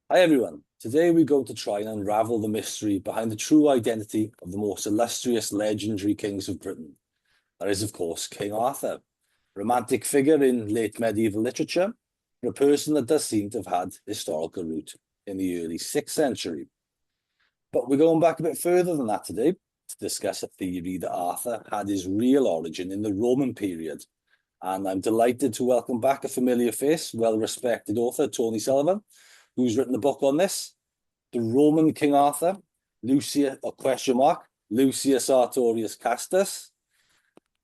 Hi everyone. Today we're going to try and unravel the mystery behind the true identity of the most illustrious legendary kings of Britain. That is, of course, King Arthur, a romantic figure in late medieval literature, but a person that does seem to have had historical root in the early 6th century. But we're going back a bit further than that today to discuss a theory that Arthur had his real origin in the Roman period. And I'm delighted to welcome back a familiar face, well-respected author, Tony Sullivan, who's written a book on this. The Roman King Arthur, Lucius, or question mark, Lucius Artorius Castus.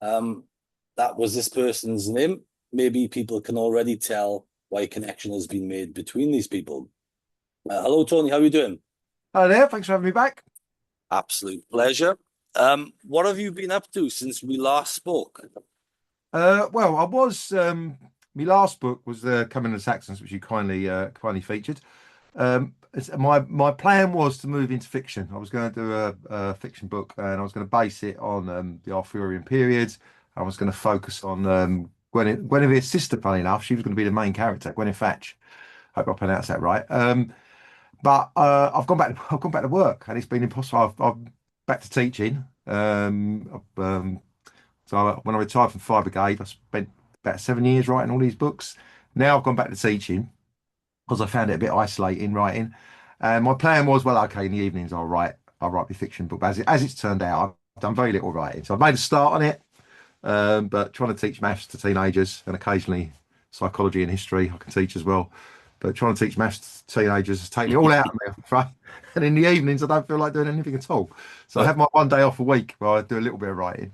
That was this person's name. Maybe people can already tell why a connection has been made between these people. Hello, Tony. How are you doing? Hi there, thanks for having me back. Absolute pleasure. What have you been up to since we last spoke? Well, I was my last book was the Coming of the Saxons, which you kindly featured. My plan was to move into fiction. I was going to do a fiction book, and I was going to base it on the Arthurian period. I was going to focus on Guinevere's sister. Funny enough, she was going to be the main character, Gwyneth Thatch. Hope I pronounced that right. But I've gone back. I've gone back to work, and it's been impossible. I'm back to teaching. So when I retired from Fire Brigade, I spent about 7 years writing all these books. Now I've gone back to teaching because I found it a bit isolating writing. And my plan was, well, okay, in the evenings I'll write my fiction book. But as it's turned out, I've done very little writing. So I've made a start on it, but trying to teach maths to teenagers and occasionally psychology and history I can teach as well. But trying to teach maths to teenagers has taken it all out of me, I'm afraid. And in the evenings, I don't feel like doing anything at all. So I Uh, have my one day off a week where I do a little bit of writing.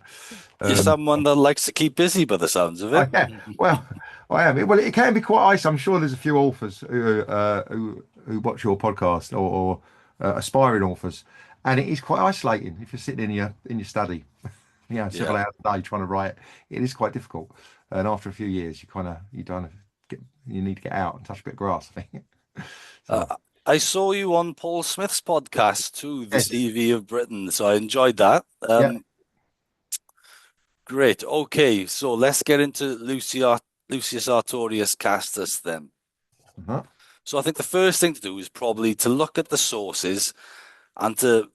you're Um, someone that likes to keep busy by the sounds of I it. am. Well, I am. Well, it can be quite ice. I'm sure there's a few authors who watch your podcast or aspiring authors, and it is quite isolating if you're sitting in your study, Yeah. several hours a day trying to write. It is quite difficult, and after a few years, you don't get you need to get out and touch a bit of grass, I think. So I saw you on Paul Smith's podcast too, the yes, CV of Britain, so I enjoyed that. yeah. Great. Okay, so let's get into Lucius Artorius Castus then. Uh-huh. So I think the first thing to do is probably to look at the sources and to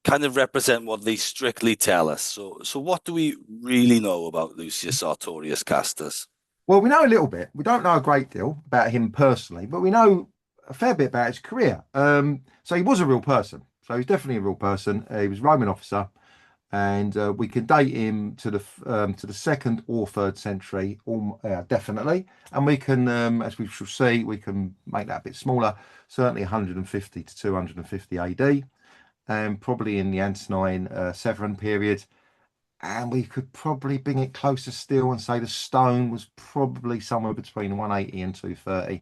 kind of represent what they strictly tell us. So what do we really know about Lucius Artorius Castus? Well, we know a little bit. We don't know a great deal about him personally, but we know a fair bit about his career. So he was a real person. So he's definitely a real person. He was a Roman officer, and we can date him to the second or third century, definitely. And we can, as we shall see, we can make that a bit smaller. Certainly 150 to 250 AD, and probably in the Antonine Severan period. And we could probably bring it closer still and say the stone was probably somewhere between 180 and 230,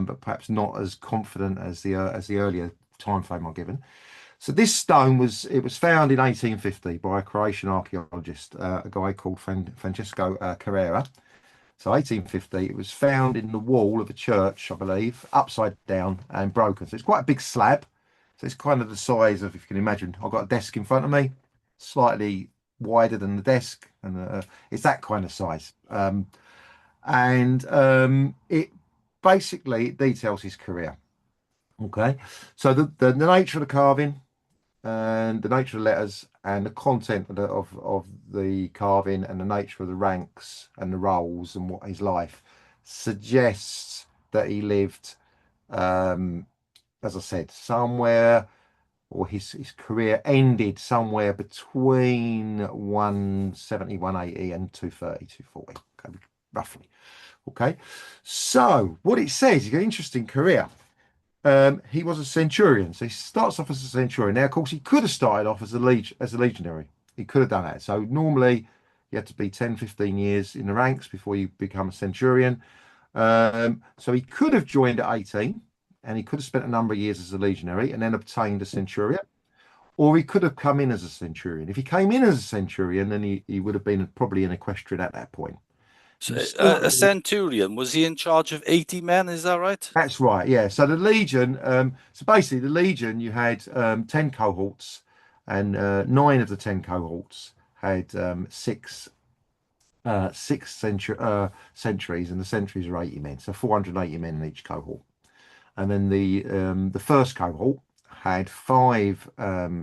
but perhaps not as confident as the earlier time frame I've given. So this stone was found in 1850 by a Croatian archaeologist, a guy called Francesco Carrera. So 1850, it was found in the wall of a church, I believe, upside down and broken. So it's quite a big slab. So it's kind of the size of, if you can imagine, I've got a desk in front of me, slightly wider than the desk, and it's that kind of size. And it basically details his career. Okay, so the nature of the carving and the nature of the letters and the content of the carving and the nature of the ranks and the roles and what his life suggests that he lived, um, as I said, somewhere or his career ended somewhere between 170, 180 and 230, 240, okay, roughly. Okay. So what it says, he's got an interesting career. He was a centurion. So he starts off as a centurion. Now, of course, he could have started off as a legionary. He could have done that. So normally you had to be 10, 15 years in the ranks before you become a centurion. So he could have joined at 18 and he could have spent a number of years as a legionary and then obtained a centurion. Or he could have come in as a centurion. If he came in as a centurion, then he would have been probably an equestrian at that point. He So, was a certainly centurion, was he in charge of 80 men? Is that right? That's right, yeah. So the Legion, so basically the Legion, you had 10 cohorts, and nine of the 10 cohorts had six centuries, and the centuries are 80 men, so 480 men in each cohort. And then the first cohort had five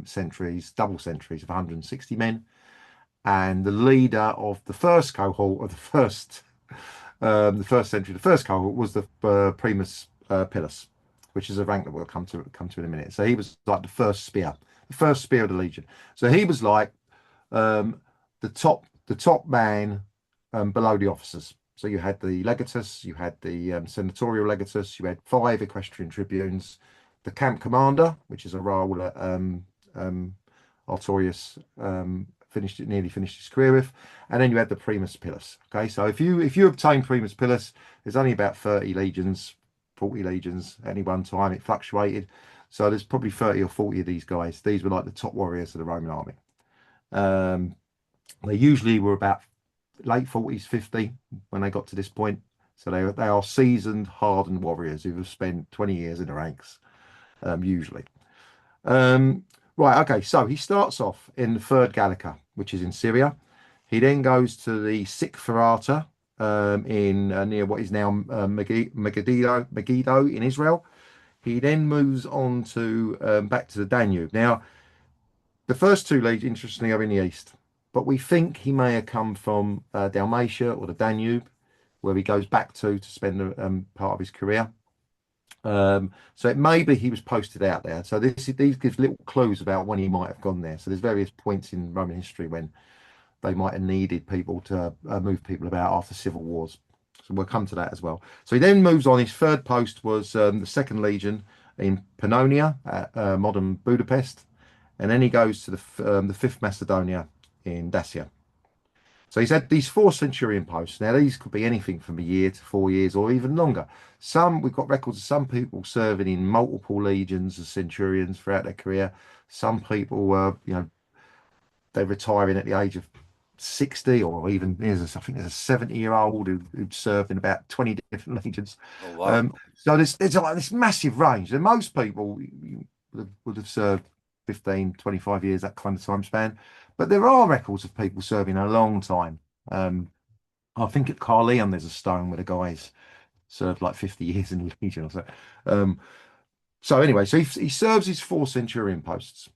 centuries, double centuries of 160 men. And the leader of the first cohort of the first century, the first cohort was the Primus Pilus, which is a rank that we'll come to in a minute. So he was like the first spear of the legion. So he was like um, the top man below the officers. So you had the legatus, you had the senatorial legatus, you had five equestrian tribunes, the camp commander, which is a role that Artorius nearly finished his career with, and then you had the primus pilus. Okay, so if you obtain primus pilus, there's only about 30 legions, 40 legions at any one time. It fluctuated, so there's probably 30 or 40 of these guys. These were like the top warriors of the Roman army. They usually were about late 40s, 50 when they got to this point. So they are seasoned, hardened warriors who have spent 20 years in the ranks, usually. Right, okay, so he starts off in the third Gallica, which is in Syria. He then goes to the sixth Ferrata in near what is now Megiddo in Israel. He then moves on to back to the Danube. Now, the first two leads, interestingly, are in the east, but we think he may have come from Dalmatia or the Danube, where he goes back to spend part of his career. So it may be he was posted out there. So these gives little clues about when he might have gone there. So there's various points in Roman history when they might have needed people to move people about after civil wars. So we'll come to that as well. So he then moves on. His third post was the Second Legion in Pannonia at modern Budapest, and then he goes to the Fifth Macedonia in Dacia. So he's had these four centurion posts. Now, these could be anything from a year to 4 years or even longer. We've got records of some people serving in multiple legions as centurions throughout their career. Some people were, they're retiring at the age of 60, or even I think there's a 70-year-old who'd served in about 20 different legions. Oh, wow. So there's like this massive range. And most people would have served 15, 25 years, that kind of time span. But there are records of people serving a long time. I think at Carleon there's a stone where the guys served like 50 years in the Legion or so. So anyway, so he serves his four centurion posts.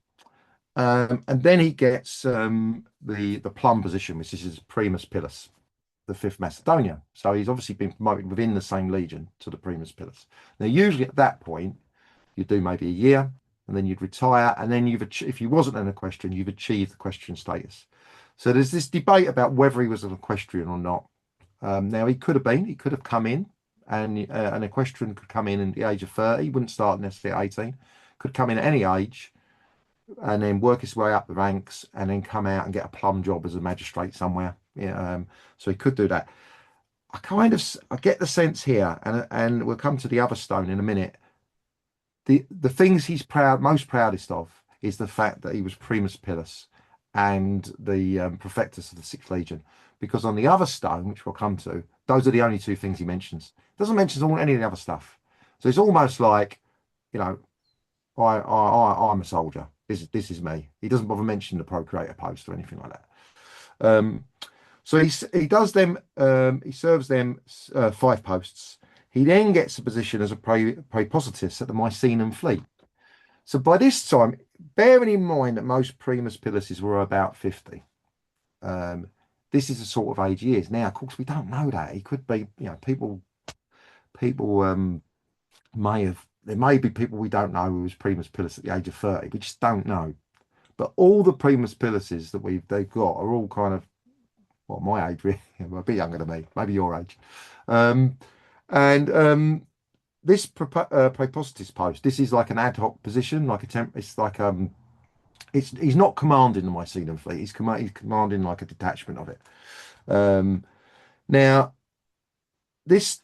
And then he gets the plum position, which is his primus pilus, the Fifth Macedonia. So he's obviously been promoted within the same legion to the primus pilus. Now, usually at that point, you do maybe a year, and then you'd retire, and then if you wasn't an equestrian, you've achieved equestrian status. So there's this debate about whether he was an equestrian or not. Now, he could have come in, and an equestrian could come in at the age of 30, wouldn't start necessarily at 18, could come in at any age, and then work his way up the ranks, and then come out and get a plum job as a magistrate somewhere. Yeah, so he could do that. I get the sense here, and we'll come to the other stone in a minute. The things he's most proudest of is the fact that he was primus pilus and the prefectus of the Sixth Legion, because on the other stone, which we'll come to, those are the only two things he mentions. Doesn't mention any of the other stuff. So it's almost like, I'm a soldier. This is me. He doesn't bother mentioning the procurator post or anything like that. So he does them. He serves them 5 posts. He then gets a position as a praepositus at the Mycenaean fleet. So by this time, bearing in mind that most primus piluses were about 50, this is the sort of age he is. Now, of course, we don't know that. He could be, people there may be people we don't know who was primus pilus at the age of 30. We just don't know. But all the primus piluses that they've got are all kind of, well, my age, really, a bit younger than me, maybe your age. This praepositus post, this is like an ad hoc position, like it's like he's not commanding the Mycenaean fleet. He's commanding like a detachment of it. Now, this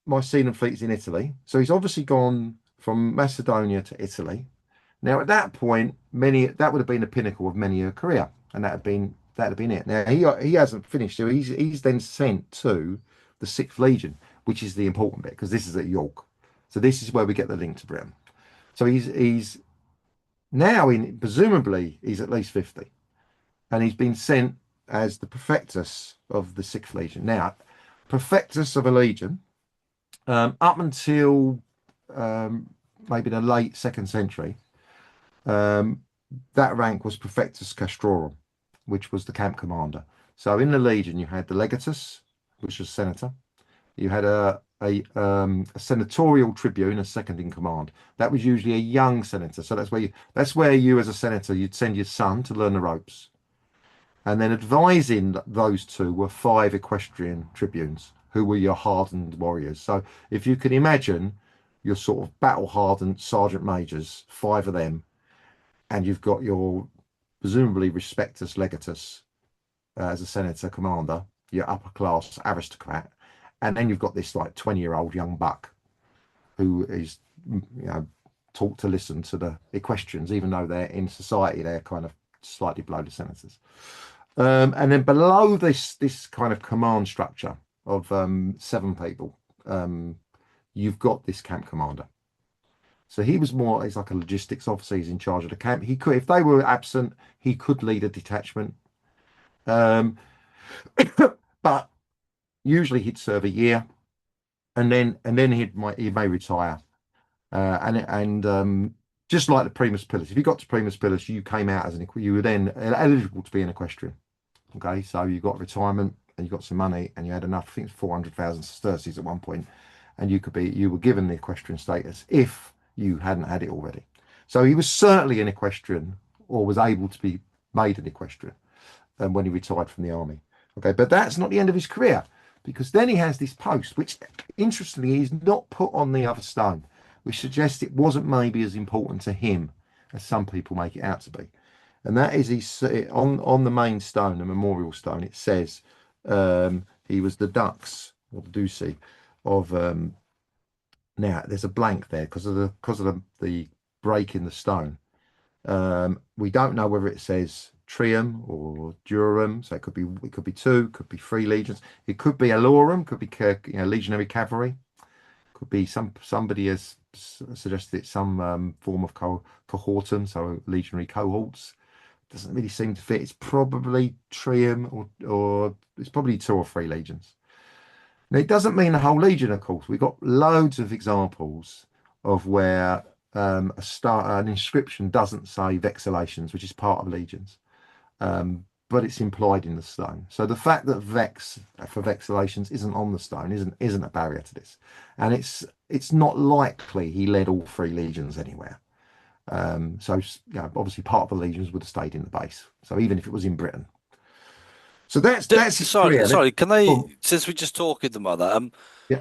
Mycenaean fleet is in Italy, so he's obviously gone from Macedonia to Italy. Now, at that point, that would have been the pinnacle of many a career, and that'd have been it. Now he hasn't finished, so he's then sent to the Sixth Legion, which is the important bit, because this is at York. So this is where we get the link to Britain. So he's now presumably he's at least 50, and he's been sent as the prefectus of the Sixth Legion. Now, prefectus of a legion Up until um, maybe the late second century, um, that rank was Prefectus Castrorum, which was the camp commander. So in the legion, you had the legatus, which was senator. You had a senatorial tribune, a second in command. That was usually a young senator. So that's where you as a senator you'd send your son to learn the ropes. And then advising those two were five equestrian tribunes who were your hardened warriors. So if you can imagine your sort of battle hardened sergeant majors, five of them, and you've got your presumably respectus legatus as a senator commander, your upper class aristocrat, and then you've got this like 20-year-old young buck who is, taught to listen to the equestrians, even though they're in society, they're kind of slightly below the senators. And then below this kind of command structure of seven people, you've got this camp commander. So he's like a logistics officer. He's in charge of the camp. He could, if they were absent, he could lead a detachment. Um, but usually he'd serve a year, and then he may retire. And just like the primus pillars, if you got to primus pillars, you came out as you were then eligible to be an equestrian. Okay, so you got retirement and you got some money and you had enough. I think it's 400,000 sesterces at one point, and you were given the equestrian status if you hadn't had it already. So he was certainly an equestrian, or was able to be made an equestrian, when he retired from the army. Okay, but that's not the end of his career, because then he has this post, which interestingly he's not put on the other stone, which suggests it wasn't maybe as important to him as some people make it out to be. And that is on the main stone, the memorial stone. It says he was the dux or the duce of. Now there's a blank there because of the break in the stone. We don't know whether it says trium or durum, so it could be two, could be three legions. It could be allorum, could be legionary cavalry. Could be somebody has suggested it's some form of cohortum, so legionary cohorts. Doesn't really seem to fit. It's probably trium, or it's probably two or three legions. Now, it doesn't mean the whole legion, of course. We've got loads of examples of where an inscription doesn't say vexallations, which is part of legions, but it's implied in the stone. So the fact that vex for vexallations isn't on the stone isn't a barrier to this, and it's not likely he led all three legions anywhere. So obviously part of the legions would have stayed in the base. So even if it was in Britain, so that's his Sorry, career. sorry. Can I, Oh, since we're just talking about that, yeah,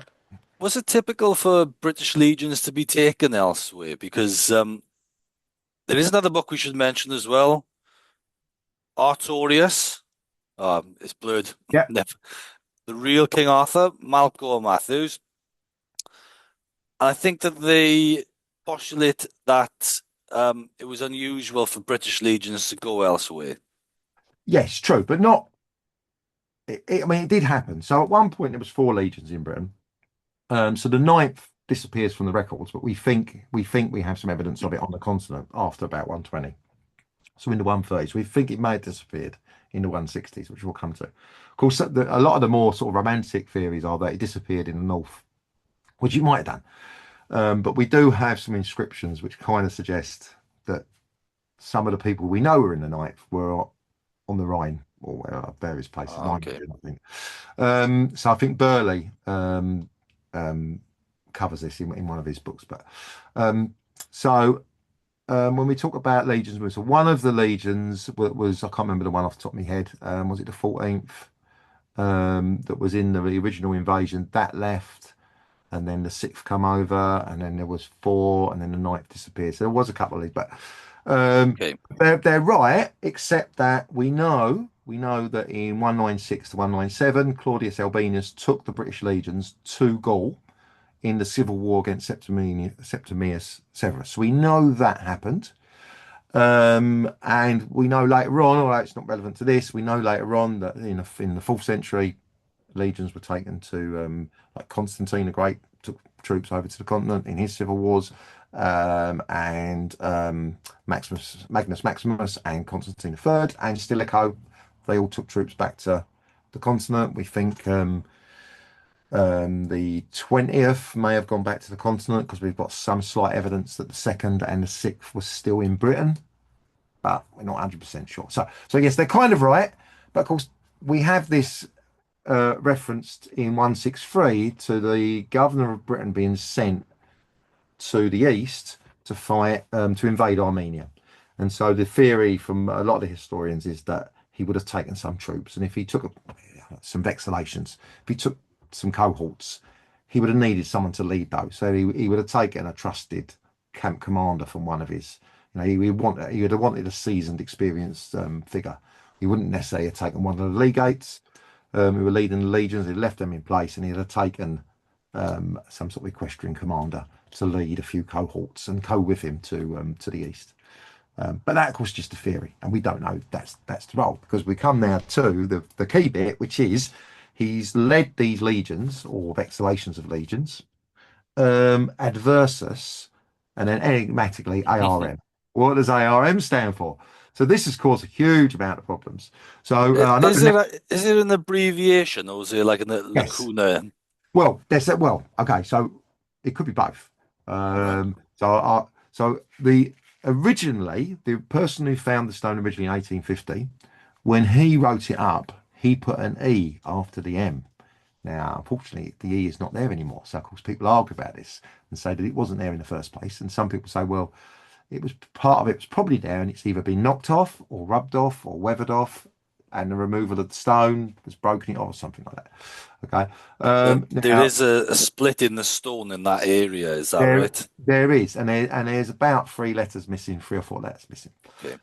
was it typical for British legions to be taken elsewhere? Because there is another book we should mention as well, Artorius. It's blurred. yeah. Never. The real King Arthur, Malcolm Matthews. And I think that they postulate that it was unusual for British legions to go elsewhere. Yes, true, but not. I mean, it did happen. So at one point there was four legions in Britain. So the ninth disappears from the records, but we have some evidence of it on the continent after about 120. So in the 130s, we think it may have disappeared in the 160s, which we'll come to. Of course, a lot of the more sort of romantic theories are that it disappeared in the north, which it might have done. But we do have some inscriptions which kind of suggest that some of the people we know were in the ninth were on the Rhine or various places. Okay. I think. So I think Burley covers this in one of his books. But so when we talk about legions, so one of the legions was I can't remember the one off the top of my head. Was it the 14th that was in the original invasion that left? And then the sixth come over, and then there was four, and then the ninth disappeared. So there was a couple of these, but Okay. they're right, except that we know that in 196 to 197, Claudius Albinus took the British legions to Gaul in the civil war against Septimius Severus. So we know that happened. And we know later on, although it's not relevant to this, we know later on that in the fourth century, legions were taken to like Constantine the Great took troops over to the continent in his civil wars, and Magnus Maximus and Constantine III and Stilicho, they all took troops back to the continent. We think The 20th may have gone back to the continent because we've got some slight evidence that the 2nd and the 6th was still in Britain, but we're not 100% sure. So yes, they're kind of right, but of course we have this referenced in 163 to the governor of Britain being sent to the east to fight to invade Armenia. And so the theory from a lot of the historians is that he would have taken some troops, and if he took some vexillations, if he took some cohorts, he would have needed someone to lead those. So he would have taken a trusted camp commander from one of his. He would have wanted a seasoned, experienced figure. He wouldn't necessarily have taken one of the legates who were leading the legions. He'd left them in place, and he'd have taken some sort of equestrian commander to lead a few cohorts and go with him to the east. But that, of course, is just a theory, and we don't know that's the role, because we come now to the key bit, which is he's led these legions or vexillations of legions, adversus, and then enigmatically ARM. What does ARM stand for? So this has caused a huge amount of problems. So I know Is it is it an abbreviation or is it like a yes. lacuna? Well, there's well, okay, so it could be both. All right. So the originally the person who found the stone originally in 1850, when he wrote it up, he put an E after the M. Now, unfortunately, the E is not there anymore. So, of course, people argue about this and say that it wasn't there in the first place. And some people say, well, it was part of it was probably there, and it's either been knocked off or rubbed off or weathered off, and the removal of the stone has broken it off or something like that. Okay. There Now is a split in the stone in that area, is that there right? there is, and there's about three letters missing, three or four letters missing. Okay.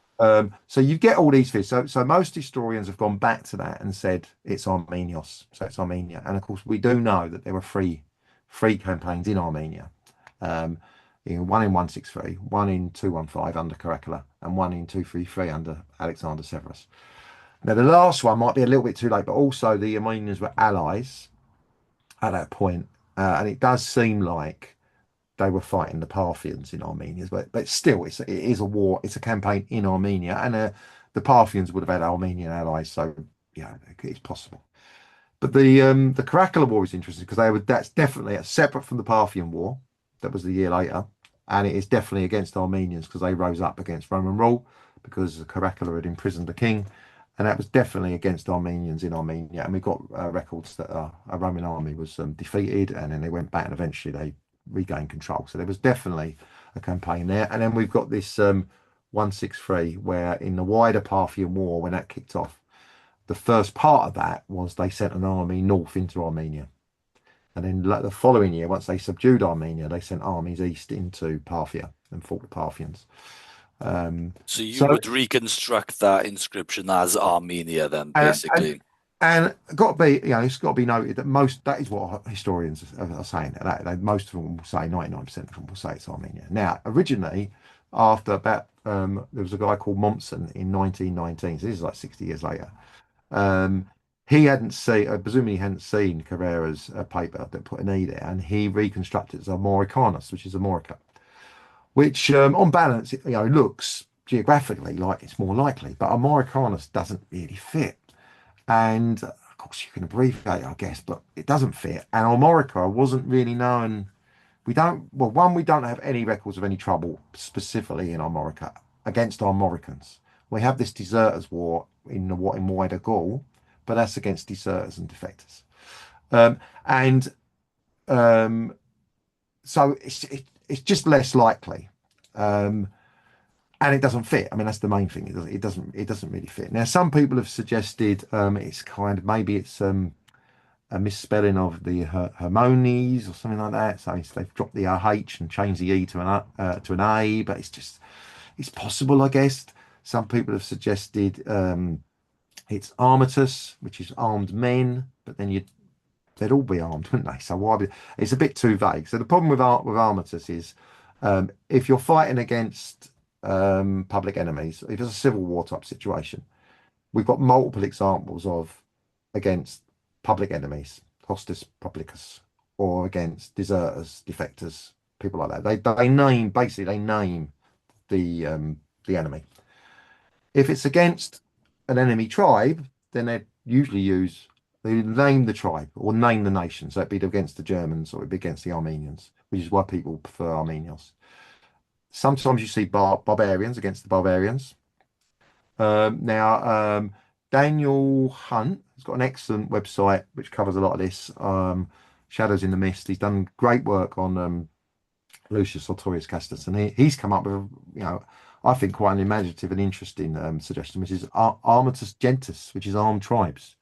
So you get all these things. So most historians have gone back to that and said it's Armenios, so it's Armenia. And of course, we do know that there were three campaigns in Armenia. Um, one in 163, one in 215 under Caracalla, and one in 233 under Alexander Severus. Now, the last one might be a little bit too late, but also the Armenians were allies at that point, and it does seem like they were fighting the Parthians in Armenia, but still, it is a war. It's a campaign in Armenia, and the Parthians would have had Armenian allies, so yeah, it's possible. But the Caracalla War is interesting because that's definitely separate from the Parthian War. That was the year later, and it is definitely against Armenians because they rose up against Roman rule because Caracalla had imprisoned the king, and that was definitely against Armenians in Armenia. And we've got records that a Roman army was defeated, and then they went back, and eventually they regained control. So there was definitely a campaign there. And then we've got this 163, where in the wider Parthian War, when that kicked off, the first part of that was they sent an army north into Armenia. And then the following year, once they subdued Armenia, they sent armies east into Parthia and fought the Parthians. So you So would reconstruct that inscription as Armenia then, and, and basically. and got to be, it's got to be noted that that is what historians are saying. Most of them will say 99% of them will say it's Armenia. Now, originally, after about there was a guy called Mommsen in 1919. So this is like 60 years later. Um, he hadn't seen, presumably he hadn't seen Carrera's paper that put an E there, and he reconstructed it as Armoricanus, which is Armorica, which on balance, looks geographically like it's more likely, but Armoricanus doesn't really fit. And of course, you can abbreviate, I guess, but it doesn't fit. And Armorica wasn't really known. We don't have any records of any trouble specifically in Armorica against Armoricans. We have this deserters' war in wider Gaul, but that's against deserters and defectors. And so it's just less likely. And it doesn't fit. I mean, that's the main thing. It doesn't really fit. Now, some people have suggested it's kind of maybe it's a misspelling of the Hermones or something like that. So they've dropped the RH and changed the E to an A, but it's possible, I guess. Some people have suggested it's armatus, which is armed men, but then they'd all be armed, wouldn't they? So it's a bit too vague. So the problem with armatus is if you're fighting against public enemies, if it's a civil war type situation, we've got multiple examples of against public enemies, hostis publicus, or against deserters, defectors, people like that. They name the enemy. If it's against an enemy tribe, then they usually use They name the tribe or name the nation. So it'd be against the Germans or it'd be against the Armenians, which is why people prefer Armenians. Sometimes you see barbarians against the barbarians. Now, Daniel Hunt has got an excellent website which covers a lot of this. Shadows in the Mist. He's done great work on Lucius, Artorius, Castus, and he's come up with, I think quite an imaginative and interesting suggestion, which is Armatus Gentis, which is armed tribes.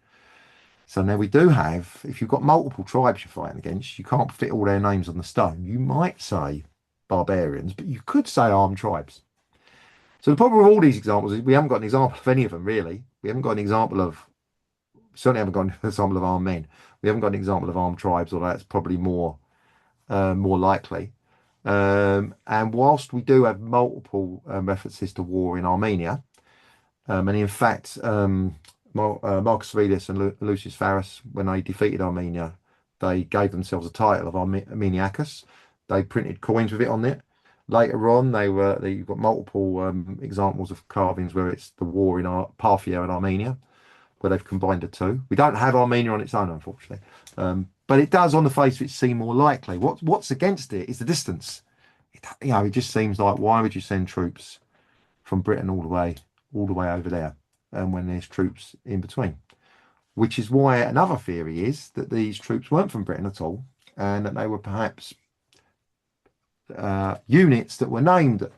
So now we do have, if you've got multiple tribes you're fighting against, you can't fit all their names on the stone. You might say barbarians, but you could say armed tribes. So the problem with all these examples is we haven't got an example of any of them, really. We haven't got an example of, certainly haven't got an example of armed men. We haven't got an example of armed tribes, although that's probably more likely. And whilst we do have multiple references to war in Armenia, and in fact, Marcus Aurelius and Lucius Varus, when they defeated Armenia, they gave themselves a title of Armeniacus. They printed coins with it on it. Later on, you've got multiple examples of carvings where it's the war in Parthia and Armenia, where they've combined the two. We don't have Armenia on its own, unfortunately, but it does, on the face of it, seem more likely. What's against it is the distance. It just seems like, why would you send troops from Britain all the way over there, when there's troops in between? Which is why another theory is that these troops weren't from Britain at all, and that they were perhaps units that were named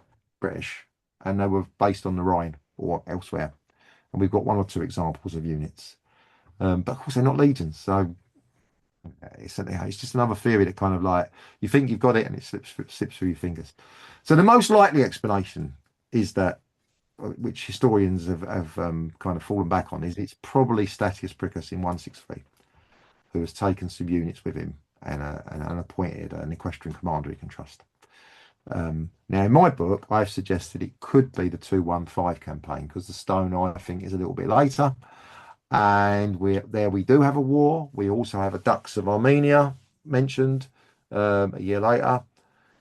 British, and they were based on the Rhine or elsewhere. And we've got one or two examples of units, but of course they're not legions. So it's just another theory that kind of like, you think you've got it and it slips through your fingers. So the most likely explanation is that, which historians have kind of fallen back on, is it's probably Statius Priccus in 163, who has taken some units with him and appointed an equestrian commander he can trust. Now, in my book, I've suggested it could be the 215 campaign, because the stone, I think, is a little bit later. And we do have a war. We also have a Dux of Armenia mentioned a year later.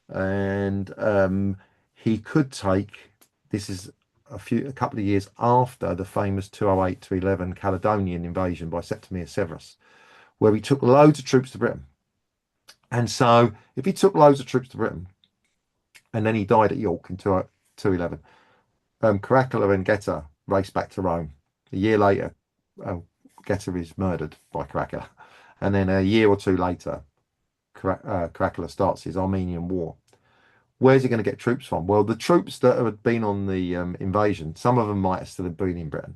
And he could take, this is a couple of years after the famous 208-211 Caledonian invasion by Septimius Severus, where he took loads of troops to Britain. And so if he took loads of troops to Britain and then he died at York in 211, Caracalla and Geta raced back to Rome. A year later, Geta is murdered by Caracalla. And then a year or two later, Caracalla starts his Armenian War. Where's he going to get troops from? Well, the troops that had been on the invasion, some of them might have still have been in Britain.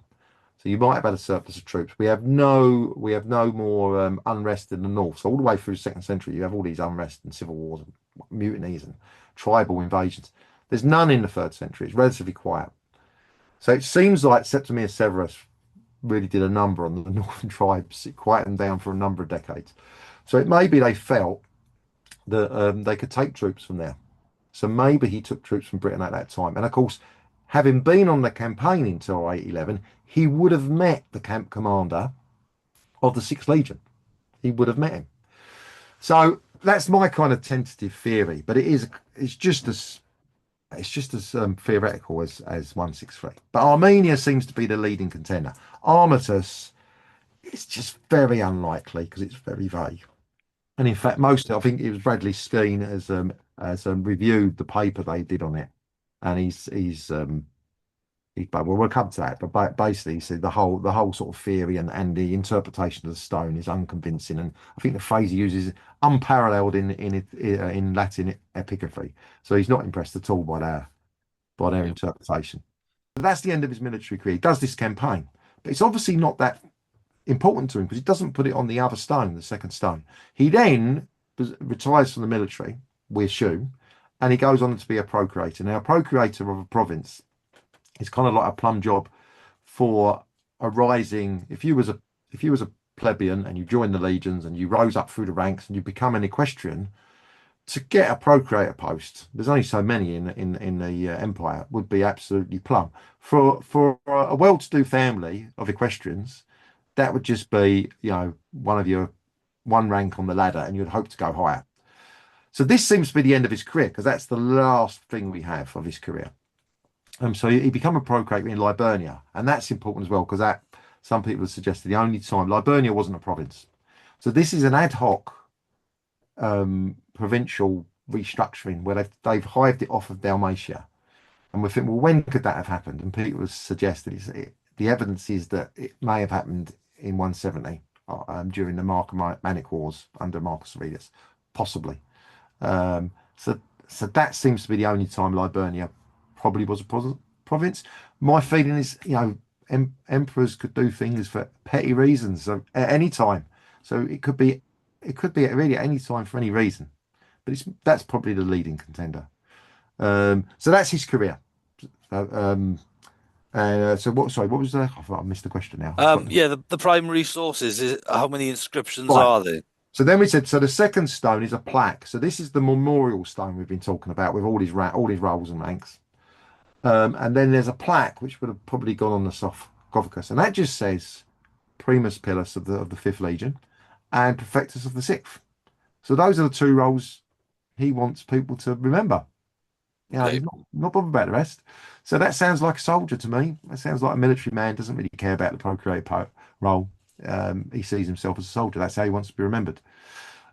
So you might have had a surplus of troops. We have no more unrest in the north. So all the way through the 2nd century, you have all these unrest and civil wars and mutinies and tribal invasions. There's none in the 3rd century. It's relatively quiet. So it seems like Septimius Severus really did a number on the northern tribes. It quieted them down for a number of decades. So it may be they felt that they could take troops from there. So maybe he took troops from Britain at that time. And of course, having been on the campaign in 208-11, he would have met the camp commander of the 6th Legion. He would have met him. So that's my kind of tentative theory, but it's just as theoretical as 163. But Armenia seems to be the leading contender. Armatus is just very unlikely because it's very vague. And in fact, I think it was Bradley Skene has reviewed the paper they did on it, and well, we'll come to that. But basically, he said the whole sort of theory and the interpretation of the stone is unconvincing, and I think the phrase he uses is unparalleled in Latin epigraphy. So he's not impressed at all by their interpretation. But that's the end of his military career. He does this campaign, but it's obviously not that important to him because he doesn't put it on the other stone, the 2nd stone. He then retires from the military, we assume, and he goes on to be a procurator. Now, a procurator of a province is kind of like a plum job for a rising. If you was a plebeian and you joined the legions and you rose up through the ranks and you become an equestrian, to get a procurator post, there's only so many in the empire, would be absolutely plum. For a well-to-do family of equestrians, that would just be, one rank on the ladder, and you'd hope to go higher. So this seems to be the end of his career, because that's the last thing we have of his career. So he became a procurator in Liburnia, and that's important as well, because Some people have suggested the only time Liburnia wasn't a province. So this is an ad hoc provincial restructuring where they've hived it off of Dalmatia. And we think, well, when could that have happened? And people have suggested the evidence is that it may have happened in 170 during the Marcomannic Wars under Marcus Aurelius, possibly. Um, so, so that seems to be the only time Liburnia probably was a province. My feeling is, emperors could do things for petty reasons at any time. So it could be really at any time for any reason. But that's probably the leading contender. So that's his career. So what? Sorry, what was the? I missed the question now. Yeah, the primary sources is how many inscriptions Right. are there? So then we said, so the second stone is a plaque. So this is the memorial stone we've been talking about with all his rolls and ranks. And then there's a plaque which would have probably gone on the sarcophagus, and that just says Primus Pilus of the Fifth Legion and Prefectus of the Sixth. So those are the two roles he wants people to remember. Okay. He's not bothered about the rest. So that sounds like a soldier to me. That sounds like a military man, doesn't really care about the procurator role. He sees himself as a soldier. That's how he wants to be remembered.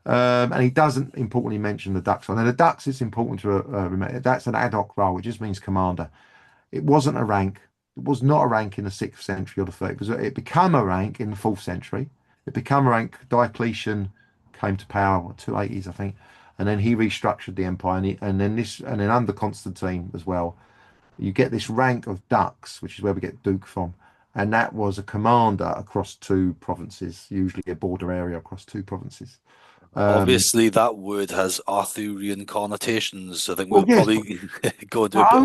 And he doesn't importantly mention the ducks. Now, the ducks, it's important to remember, that's an ad hoc role. It just means commander. It wasn't a rank. It was not a rank in the 6th century or the 3rd. It became a rank in the 4th century. It became a rank. Diocletian came to power, 280s, I think. And then he restructured the empire, and then under Constantine as well, you get this rank of dux, which is where we get duke from, and that was a commander across two provinces, usually a border area across two provinces. Um, Obviously, that word has Arthurian connotations. I think well, we'll yes, probably go into a but bit.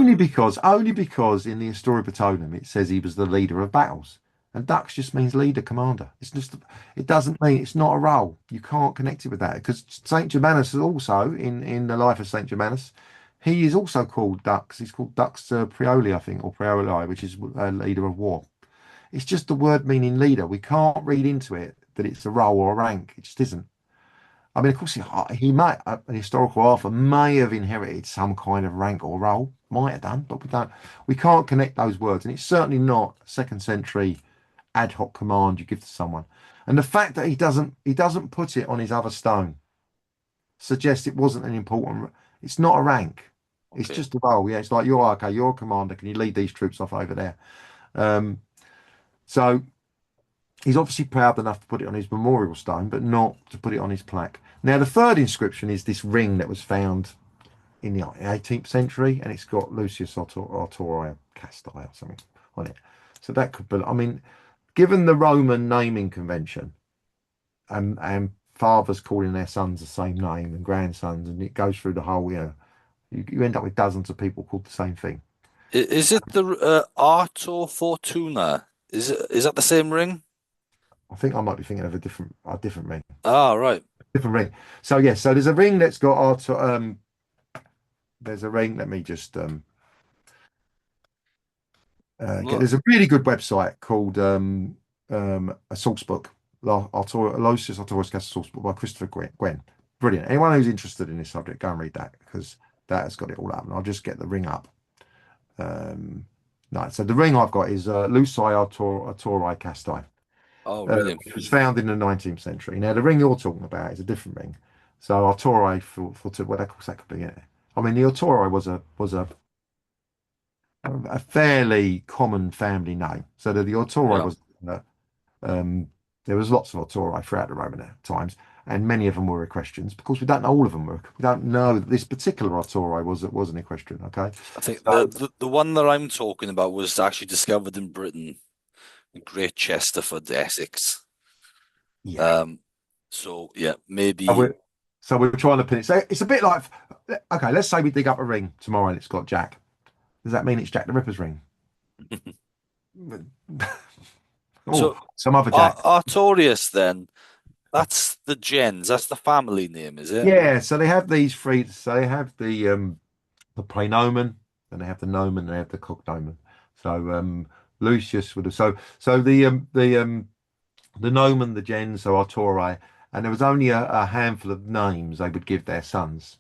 only because in the Historia Botonum it says he was the leader of battles, and dux just means leader, commander. It doesn't mean it's not a role. You can't connect it with that because Saint Germanus is also in the life of Saint Germanus. He is also called dux. He's called dux Prioli, I think, or Prioli, which is a leader of war. It's just the word meaning leader. We can't read into it that it's a role or a rank. It just isn't. I mean, of course, he might, an historical author may have inherited some kind of rank or role, might have done, but we can't connect those words. And it's certainly not 2nd century ad hoc command you give to someone. And the fact that he doesn't put it on his other stone suggests it wasn't an important, it's not a rank. It's Okay. just a role. Yeah, it's like, you're a commander. Can you lead these troops off over there? Um, so he's obviously proud enough to put it on his memorial stone, but not to put it on his plaque. Now, the third inscription is this ring that was found in the 18th century, and it's got Lucius Artorius Castus or something on it. So that could be, I mean, given the Roman naming convention and fathers calling their sons the same name and grandsons, and it goes through the whole, you end up with dozens of people called the same thing. Is it the Arto Fortuna? Is that the same ring? I think I might be thinking of a different ring. Ah, right. Different ring. So yes, so there's a ring that's got Arto. There's a ring. Let me just Look. there's a really good website called a source book, Lucius Artorius Castus source book by Christopher Gwen. Brilliant. Anyone who's interested in this subject, go and read that because that has got it all up. And I'll just get the ring up. No, so the ring I've got is Luci Artorii Casti, Oh, really? which was found in the 19th century. Now the ring you're talking about is a different ring. So Artorii for what of course that could be. Yeah. I mean, the Artorii was a fairly common family name. So the Artorii Yeah. was um, there was lots of Artorii throughout the Roman times, and many of them were equestrians. Because we don't know all of them were. We don't know that this particular Artorii was an equestrian. Okay, I think so the one that I'm talking about was actually discovered in Britain, in Great Chesterford, Essex. yeah, Um, so yeah, so maybe. we're trying to pin it. So it's a bit like, okay, let's say we dig up a ring tomorrow and it's got Jack. Does that mean it's Jack the Ripper's ring? Oh, So some other Jack. Artorius then, that's the gens, that's the family name, is it? Yeah, so they have these three. So they have the praenomen, and they have the nomen, and they have the cognomen. So Lucius would have so the nomen, the gens, so Artori, and there was only a handful of names they would give their sons.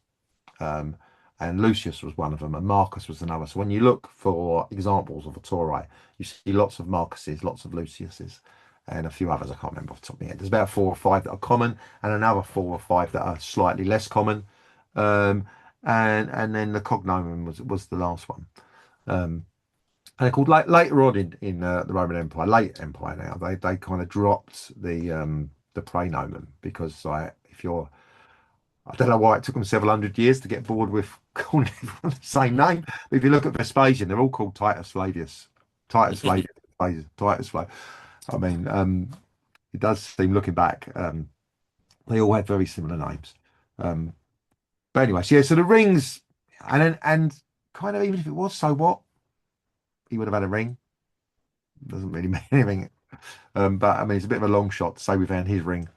Um, and Lucius was one of them, and Marcus was another. So when you look for examples of Artori, you see lots of Marcuses, lots of Luciuses, and a few others I can't remember off the top of my head. There's about 4 or 5 that are common, and another 4 or 5 that are slightly less common. Um, and then the cognomen was the last one. Um, and they're called later on in the Roman Empire, late Empire now. They kind of dropped the praenomen because like if you're I don't know why it took them several hundred years to get bored with calling everyone the same name. But if you look at Vespasian, they're all called Titus Flavius, Titus Flavius, Titus Flavius. I mean, it does seem looking back, they all had very similar names. Um, but anyway, so yeah, so the rings, and kind of even if it was, so what? He would have had a ring. Doesn't really mean anything. But I mean, it's a bit of a long shot to say we found his ring.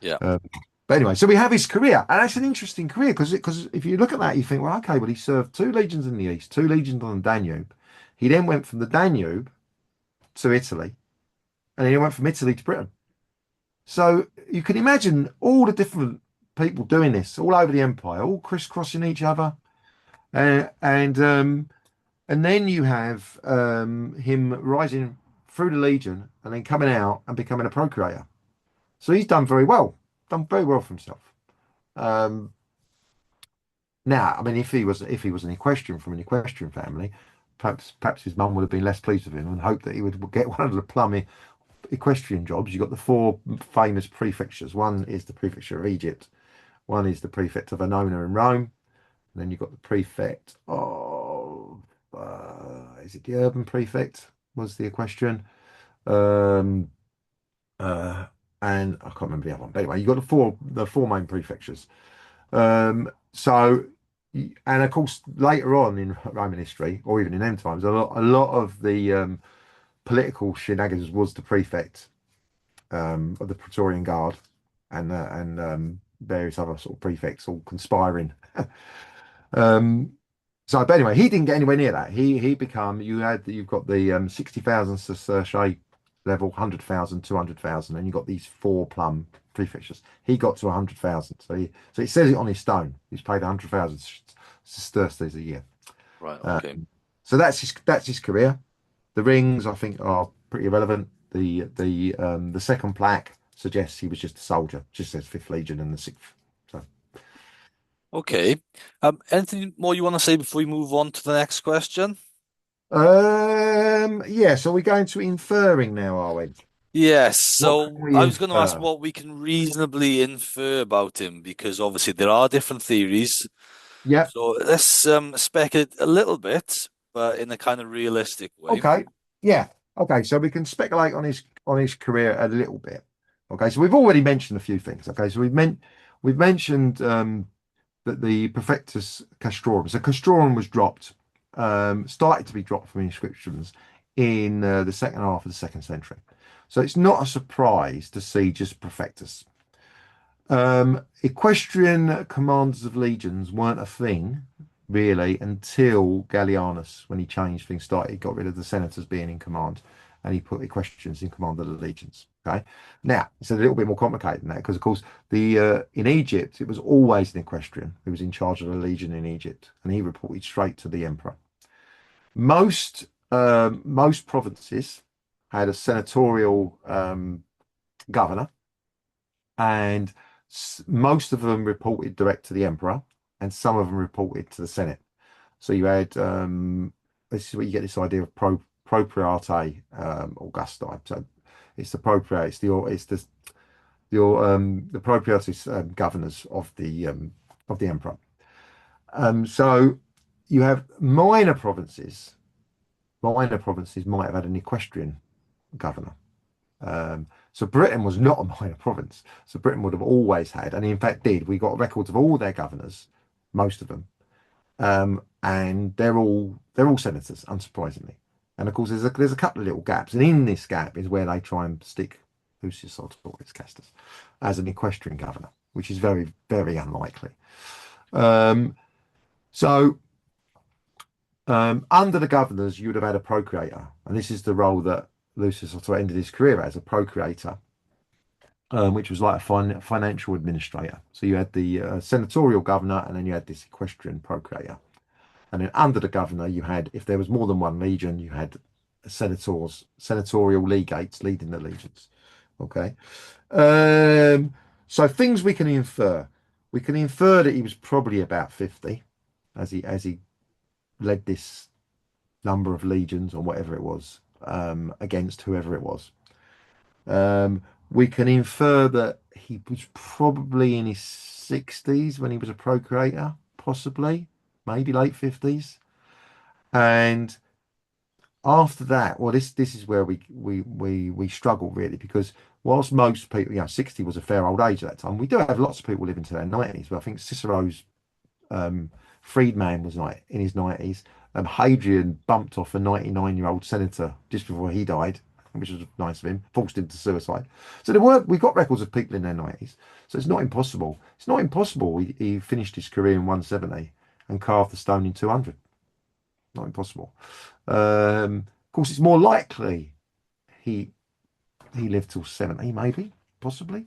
Yeah. But anyway, so we have his career, and that's an interesting career because if you look at that, you think, well, okay, well, he served 2 legions in the east, 2 legions on the Danube. He then went from the Danube to Italy, and then he went from Italy to Britain. So you can imagine all the different people doing this all over the empire, all crisscrossing each other, and then you have him rising through the legion and then coming out and becoming a procurator. So he's done very well for himself. Now, I mean, if he was an equestrian from an equestrian family, perhaps his mum would have been less pleased with him and hoped that he would get one of the plummy equestrian jobs. You've got the 4 famous prefectures. One is the prefecture of Egypt. One is the prefect of Annona in Rome. And then you've got the prefect of is it the urban prefect was the equestrian? Um, and I can't remember the other one. But anyway, you've got the four main prefectures. So, and of course, later on in Roman history, or even in end times, a lot of the political shenanigans was the prefect of the Praetorian Guard and various other sort of prefects all conspiring. So, but anyway, he didn't get anywhere near that. You've got the 60,000 sestertii level, 100,000, 200,000, and you've got these 4 plum prefectures. He got to 100,000. So it says it on his stone. He's paid 100,000 sesterces a year. Right. Okay. So that's his career. The rings, I think, are pretty irrelevant. The second plaque suggests he was just a soldier. Just says 5th Legion and the 6th. So Okay. Anything more you want to say before we move on to the next question? yeah. So we're going to inferring now, are we? Yes. What So can we I was going to ask infer? what we can reasonably infer about him, because obviously there are different theories. Yeah. So let's speculate a little bit, but in a kind of realistic way. Okay. Yeah. Okay. So we can speculate on his career a little bit. Okay. So we've already mentioned a few things. Okay. So we've mentioned that the Perfectus Castrorum. So Castrorum was dropped, started to be dropped from inscriptions in the second half of the 2nd century. So it's not a surprise to see just Perfectus. Equestrian commanders of legions weren't a thing really until Gallienus, when he changed things, got rid of the senators being in command, and he put equestrians in command of the legions. Okay, now it's a little bit more complicated than that because, of course, in Egypt it was always an equestrian who was in charge of the legion in Egypt, and he reported straight to the emperor. Most provinces had a senatorial governor, and most of them reported direct to the emperor, and some of them reported to the Senate. So you had this is where you get this idea of propriate Augusti. So it's the propriate, the propriatus governors of the emperor. So you have minor provinces. Minor provinces might have had an equestrian governor. So Britain was not a minor province. So Britain would have always had, and in fact did. We got records of all their governors, most of them, and they're all senators, unsurprisingly. And of course, there's a couple of little gaps, and in this gap is where they try and stick Lucius Artorius Castus as an equestrian governor, which is very, very unlikely. So under the governors, you would have had a procurator, and this is the role that Lucius Artorius ended his career as a procurator. which was like a financial administrator. So you had the senatorial governor, and then you had this equestrian procurator. And then under the governor, you had, if there was more than one legion, you had senatorial legates leading the legions. Okay. So things we can infer. We can infer that he was probably about 50 as he led this number of legions or whatever it was, against whoever it was. We can infer that he was probably in his 60s when he was a procurator, possibly, maybe late 50s. And after that, well, this is where we struggle really, because whilst most people, 60 was a fair old age at that time, we do have lots of people living to their 90s, but I think Cicero's freedman was like in his 90s. Hadrian bumped off a 99-year-old senator just before he died, which was nice of him, forced him to suicide. So we've got records of people in their 90s. So it's not impossible. It's not impossible he finished his career in 170 and carved the stone in 200. Not impossible. Of course, it's more likely he lived till 70, maybe, possibly.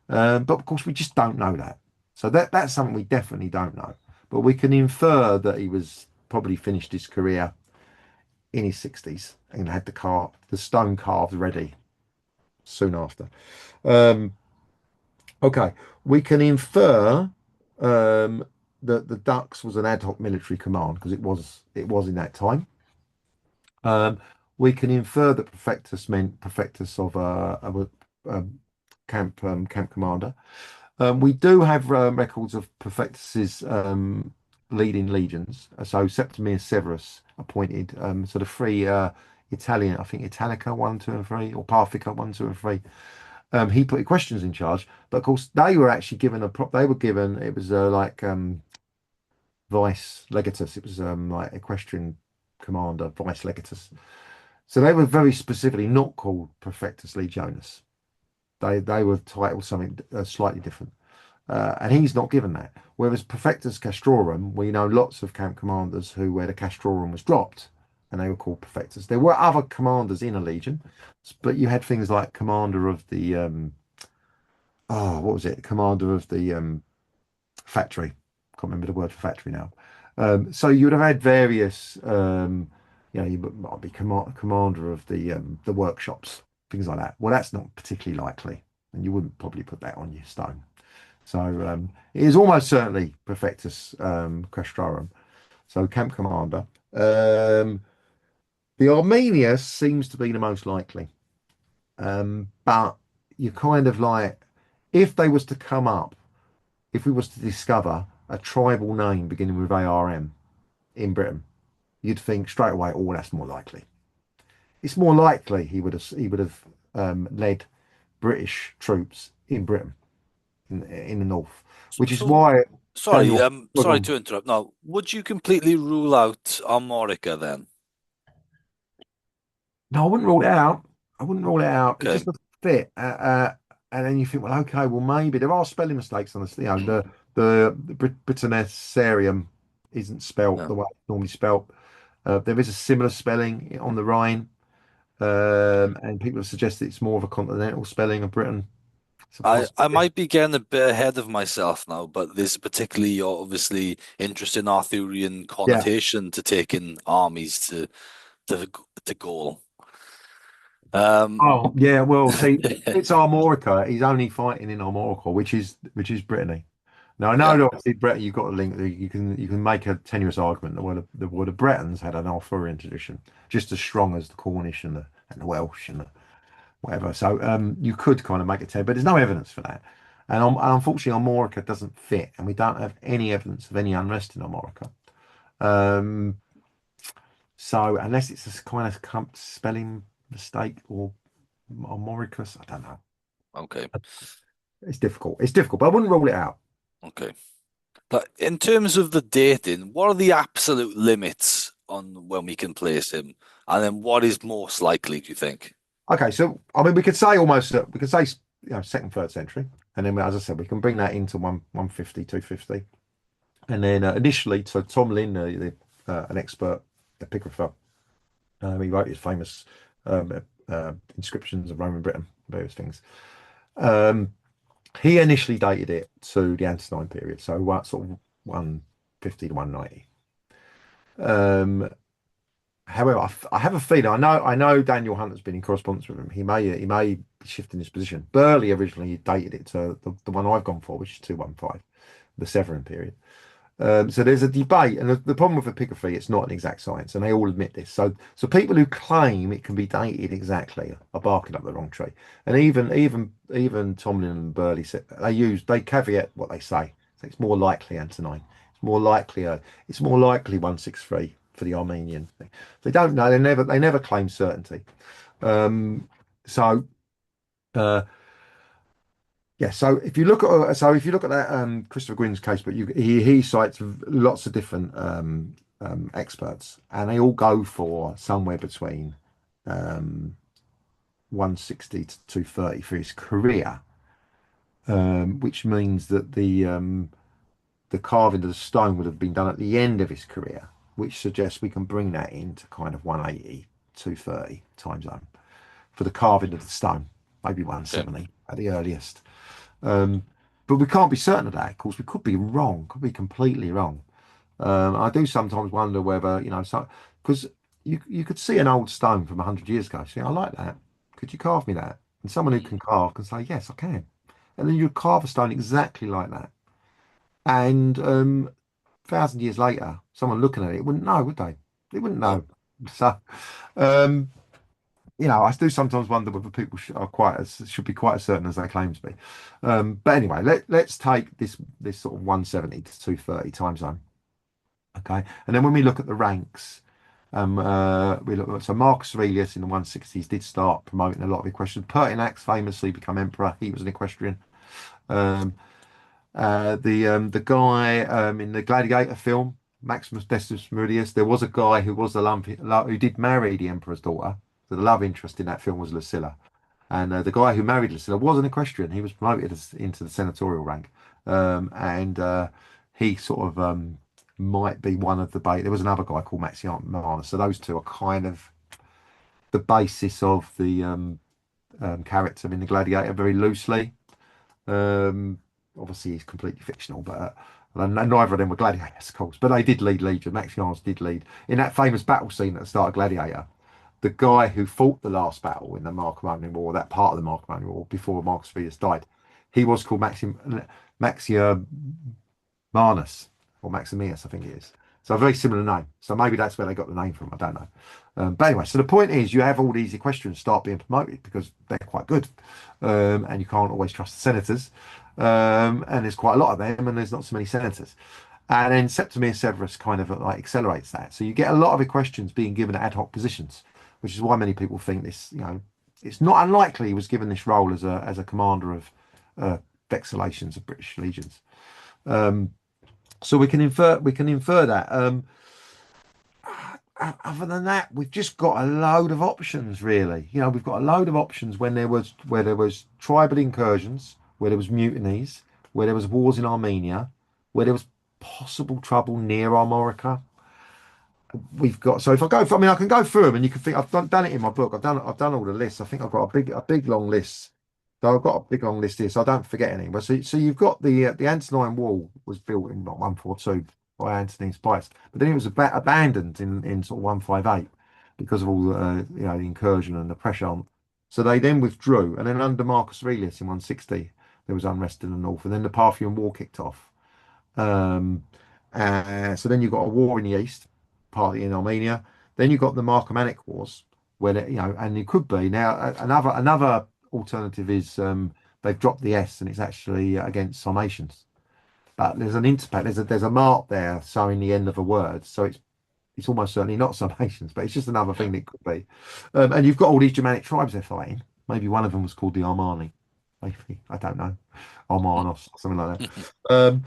But of course, we just don't know that. So that's something we definitely don't know. But we can infer that he was probably finished his career in his 60s and had the stone carved ready soon after. Okay, we can infer that the Dux was an ad hoc military command, because it was in that time. We can infer that Prefectus meant Prefectus of a camp commander. We do have records of Prefectus's leading legions. So Septimius Severus appointed sort of three Italian, I think Italica 1, 2, and 3, or Parthica 1, 2, and 3. He put equestrians in charge, but of course they were actually given it was like vice legatus. It was like equestrian commander, vice legatus. So they were very specifically not called Prefectus Legionis. They were titled something slightly different. And he's not given that. Whereas Prefectus Castrorum, we know lots of camp commanders where the Castrorum was dropped, and they were called Prefectus. There were other commanders in a legion, but you had things like commander of the what was it? Commander of the factory. Can't remember the word for factory now. So you would have had various, you might be commander of the workshops, things like that. Well, that's not particularly likely, and you wouldn't probably put that on your stone. So it is almost certainly Prefectus Castrorum, so camp commander. The Armenius seems to be the most likely, but you kind of like, if they was to come up, if we was to discover a tribal name beginning with ARM in Britain, you'd think straight away, oh, that's more likely. It's more likely he would have led British troops in Britain, in the north, which is why. Sorry, Daniel, sorry to interrupt. Now, would you completely rule out Armorica then? No, I wouldn't rule it out. I wouldn't rule it out. Okay. It just doesn't fit. And then you think, well, okay, well, maybe there are spelling mistakes on this. The Britannicarium isn't spelt the way it's normally spelt. There is a similar spelling on the Rhine, and people have suggested it's more of a continental spelling of Britain. I might be getting a bit ahead of myself now, but there's particularly obviously interesting Arthurian connotation to taking armies to Gaul. Oh yeah, well, see, it's Armorica. He's only fighting in Armorica, which is Brittany. Now I know Yeah. that obviously Breton, you've got a link. You can make a tenuous argument that the Bretons had an Arthurian tradition, just as strong as the Cornish and the Welsh and the whatever. So you could kind of make it 10, but there's no evidence for that. And unfortunately, Armorica doesn't fit, and we don't have any evidence of any unrest in Armorica. So unless it's a kind of spelling mistake or Armoricus, I don't know. Okay. It's difficult. It's difficult, but I wouldn't rule it out. Okay. But in terms of the dating, what are the absolute limits on when we can place him? And then what is most likely, do you think? Okay, so I mean, we could say second, third century, and then as I said, we can bring that into 150, 250, and then initially, so Tom Lynn, an expert epigrapher, he wrote his famous inscriptions of Roman Britain, various things. Um, he initially dated it to the Antonine period, so what sort of 150 to 190. Um, However, I have a feeling I know Daniel Hunter's been in correspondence with him. He may be shifting his position. Burley originally dated it to the one I've gone for, which is 215, the Severan period. So there's a debate, and the problem with epigraphy, it's not an exact science, and they all admit this. So people who claim it can be dated exactly are barking up the wrong tree. And even Tomlin and Burley said they caveat what they say. So it's more likely Antonine. It's more likely 163 for the Armenian thing. They don't know. They never claim certainty. Um, so. Uh, Yeah, so if you look at that Christopher Gwyn's casebook, he cites lots of different experts, and they all go for somewhere between 160 to 230 for his career, which means that the carving of the stone would have been done at the end of his career, which suggests we can bring that into kind of 180, 230 time zone for the carving of the stone, maybe Okay. 170 at the earliest. Um, but we can't be certain of that. Of course, we could be wrong, could be completely wrong. I do sometimes wonder whether, because you could see an old stone from 100 years ago. See, I like that. Could you carve me that? And someone who can carve can say, yes, I can. And then you carve a stone exactly like that. And 1,000 years later, someone looking at it wouldn't know, would they? They wouldn't No. know. So, um, I do sometimes wonder whether people should be quite as certain as they claim to be. But anyway, let's take this sort of 170 to 230 time zone. Okay, and then when we look at the ranks, so Marcus Aurelius in the 160s did start promoting a lot of equestrians. Pertinax famously become emperor. He was an equestrian. Um, the guy in the Gladiator film, Maximus Decimus Meridius, there was a guy who was who did marry the emperor's daughter. So the love interest in that film was Lucilla. And the guy who married Lucilla was an equestrian. He was promoted into the senatorial rank. And he sort of might be one of the bait. There was another guy called Maximanus. So those two are kind of the basis of the character in the Gladiator very loosely. Um, Obviously, he's completely fictional, but neither of them were gladiators, of course. But they did lead Legion. Maximinus did lead in that famous battle scene at the start of Gladiator. The guy who fought the last battle in the Marcomannian War, that part of the Marcomannian War before Marcus Aurelius died, he was called Maximanus or Maximinus, I think it is. So a very similar name. So maybe that's where they got the name from. I don't know. But anyway, so the point is, you have all these equestrians start being promoted because they're quite good, and you can't always trust the senators. And there's quite a lot of them, and there's not so many senators. And then Septimius Severus kind of like accelerates that. So you get a lot of equestrians being given ad hoc positions, which is why many people think this. It's not unlikely he was given this role as a commander of vexallations of British legions. Um, so we can infer that. Other than that, we've just got a load of options, really. We've got a load of options where there was tribal incursions, where there was mutinies, where there was wars in Armenia, where there was possible trouble near Armorica. We've got so if I go, I mean, I can go through them, and you can think I've done it in my book. I've done all the lists. I think I've got a big long list. So I've got a big long list here, so I don't forget any. But so you've got the Antonine Wall was built in what, 142 by Anthony Spice, but then it was abandoned in sort of 158 because of all the incursion and the pressure on. So they then withdrew, and then under Marcus Aurelius in 160 there was unrest in the north, and then the Parthian War kicked off. Um, so then you've got a war in the east, partly in Armenia. Then you've got the Marcomannic Wars, and it could be now another alternative is they've dropped the S and it's actually against Sarmatians. But there's an interpret, there's a mark there showing the end of a word, so it's almost certainly not Sarmatians, but it's just another thing that it could be. And you've got all these Germanic tribes they're fighting. Maybe one of them was called the Armani. Maybe I don't know, Armanos or something like that. Um,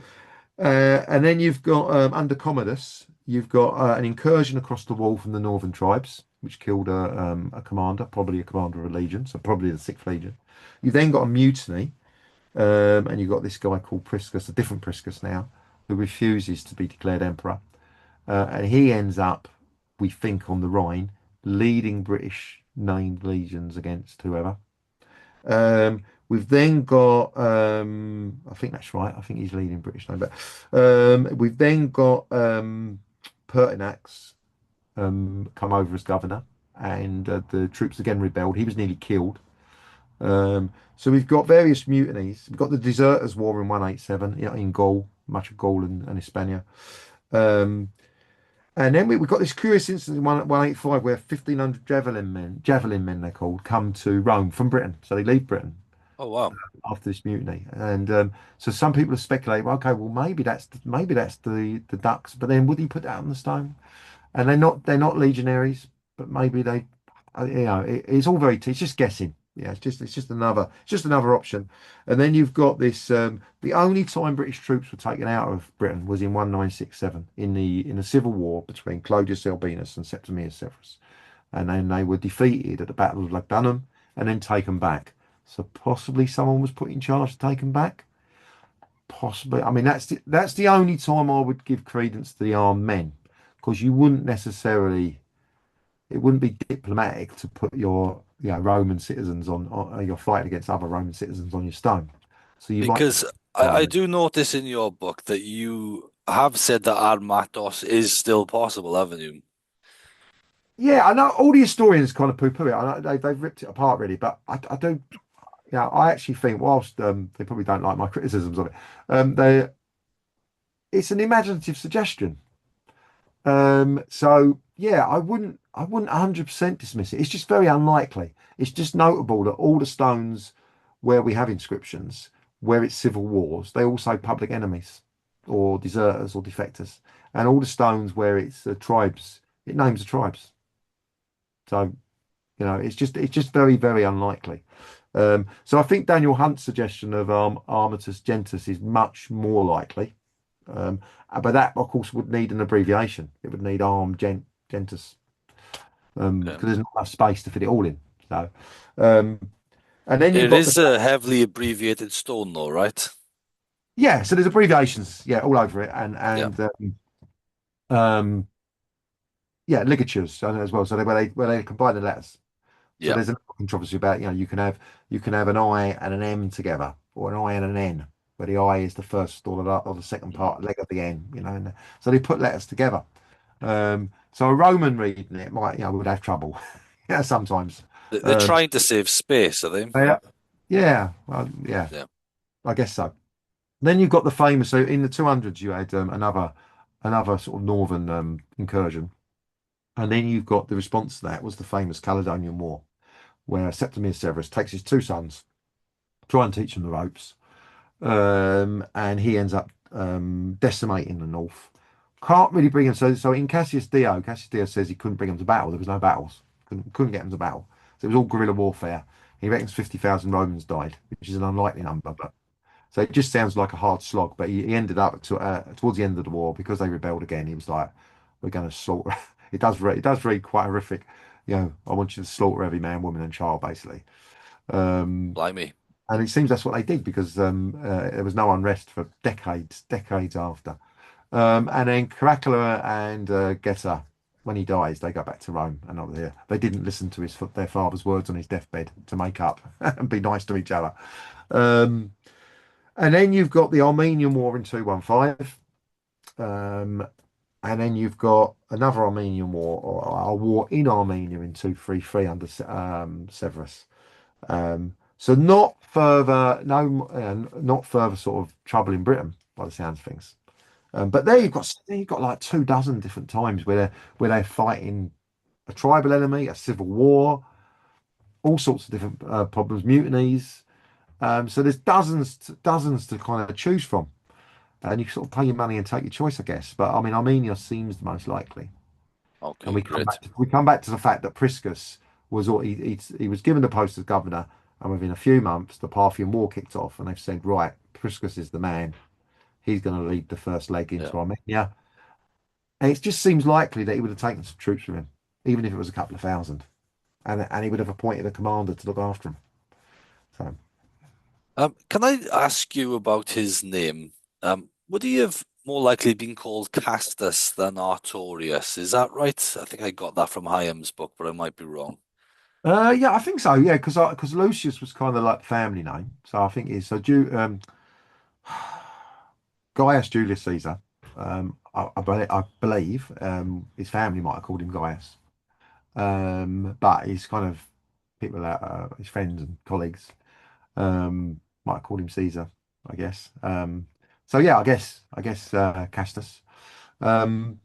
and then you've got under Commodus, you've got an incursion across the wall from the northern tribes, which killed a commander, probably a commander of a legion, so probably the Sixth Legion. You've then got a mutiny, and you've got this guy called Priscus, a different Priscus now, who refuses to be declared emperor. And he ends up, we think, on the Rhine, leading British named legions against whoever. We've then got, I think that's right. I think he's leading British now, but we've then got Pertinax come over as governor, and the troops again rebelled. He was nearly killed. So we've got various mutinies. We've got the Deserters' War in 187, in Gaul, much of Gaul and Hispania. Um, and then we've got this curious incident in 185 where 1,500 javelin men they're called, come to Rome from Britain. So they leave Britain Oh wow. after this mutiny. And so some people have speculated, well, okay, well maybe that's the Ducks, but then would he put that on the stone? And they're not legionaries, but maybe they, it's all it's just guessing. Yeah, it's just another option. And then you've got this. The only time British troops were taken out of Britain was in 1967 in the civil war between Clodius Albinus and Septimius Severus, and then they were defeated at the Battle of Lugdunum and then taken back. So possibly someone was put in charge to take them back. Possibly. I mean, that's the only time I would give credence to the armed men, because you wouldn't necessarily. It wouldn't be diplomatic to put your Roman citizens on your fight against other Roman citizens on your stone. So you might. Because I do notice in your book that you have said that Armatos is still possible, haven't you? Yeah, I know all the historians kind of poo-poo it. I know they've ripped it apart really, but I do. Yeah, I actually think whilst they probably don't like my criticisms of it, they it's an imaginative suggestion. So yeah, I wouldn't 100% dismiss it. It's just very unlikely. It's just notable that all the stones where we have inscriptions, where it's civil wars, they also public enemies or deserters or defectors. And all the stones where it's tribes, it names the tribes. So, it's just very, very unlikely. So I think Daniel Hunt's suggestion of Armatus Gentus is much more likely. Um, but that, of course, would need an abbreviation. It would need Gentus, Okay. because there's not enough space to fit it all in. So, um, and then you've It got the is a heavily abbreviated stone, though, right? yeah. So there's abbreviations, yeah, all over it, and Yeah. um, yeah, ligatures as well. So where they combine the letters. So Yeah. there's a controversy about you can have an I and an M together, or an I and an N, where the I is the first or the second part leg of the N. So they put letters together. So a Roman reading it would have trouble. Yeah, sometimes. They're Um, trying to save space, are they? yeah, yeah, well, yeah, Yeah. I guess so. Then you've got the famous. So in the 200s, you had another sort of northern incursion, and then you've got the response to that was the famous Caledonian War, where Septimius Severus takes his two sons, try and teach them the ropes, and he ends up decimating the north. Can't really bring him. So in Cassius Dio says he couldn't bring him to battle. There was no battles. Couldn't get him to battle. So it was all guerrilla warfare. He reckons 50,000 Romans died, which is an unlikely number. But so it just sounds like a hard slog. But he ended up towards the end of the war, because they rebelled again. He was like, "We're going to slaughter." It does read quite horrific. I want you to slaughter every man, woman, and child, basically. Um, Blimey. and it seems that's what they did, because there was no unrest for decades after. And then Caracalla and Geta, when he dies, they go back to Rome and not there. They didn't listen to their father's words on his deathbed to make up and be nice to each other. Um, and then you've got the Armenian War in 215. Um, and then you've got another Armenian War, or a war in Armenia in 233 under Severus. So not further sort of trouble in Britain by the sounds of things. But there you've got like 24 different times where they're fighting a tribal enemy, a civil war, all sorts of different problems, mutinies. So there's dozens to kind of choose from, and you sort of pay your money and take your choice, I guess. But I mean, Armenia seems the most likely. And Okay, we come great. back to, we come back to the fact that Priscus he was given the post as governor, and within a few months the Parthian War kicked off, and they've said, right, Priscus is the man. He's going to lead the first leg Yeah. into Armenia. And it just seems likely that he would have taken some troops with him, even if it was a couple of thousand, and he would have appointed a commander to look after him. So Can I ask you about his name? Would he have more likely been called Castus than Artorius? Is that right? I think I got that from Hyam's book, but I might be wrong. Yeah, I think so. Yeah, because Lucius was kind of like the family name, so I think it's so. Gaius Julius Caesar. I believe his family might have called him Gaius, but his kind of people, his friends and colleagues, might have called him Caesar, I guess. So yeah, I guess Castus. Um,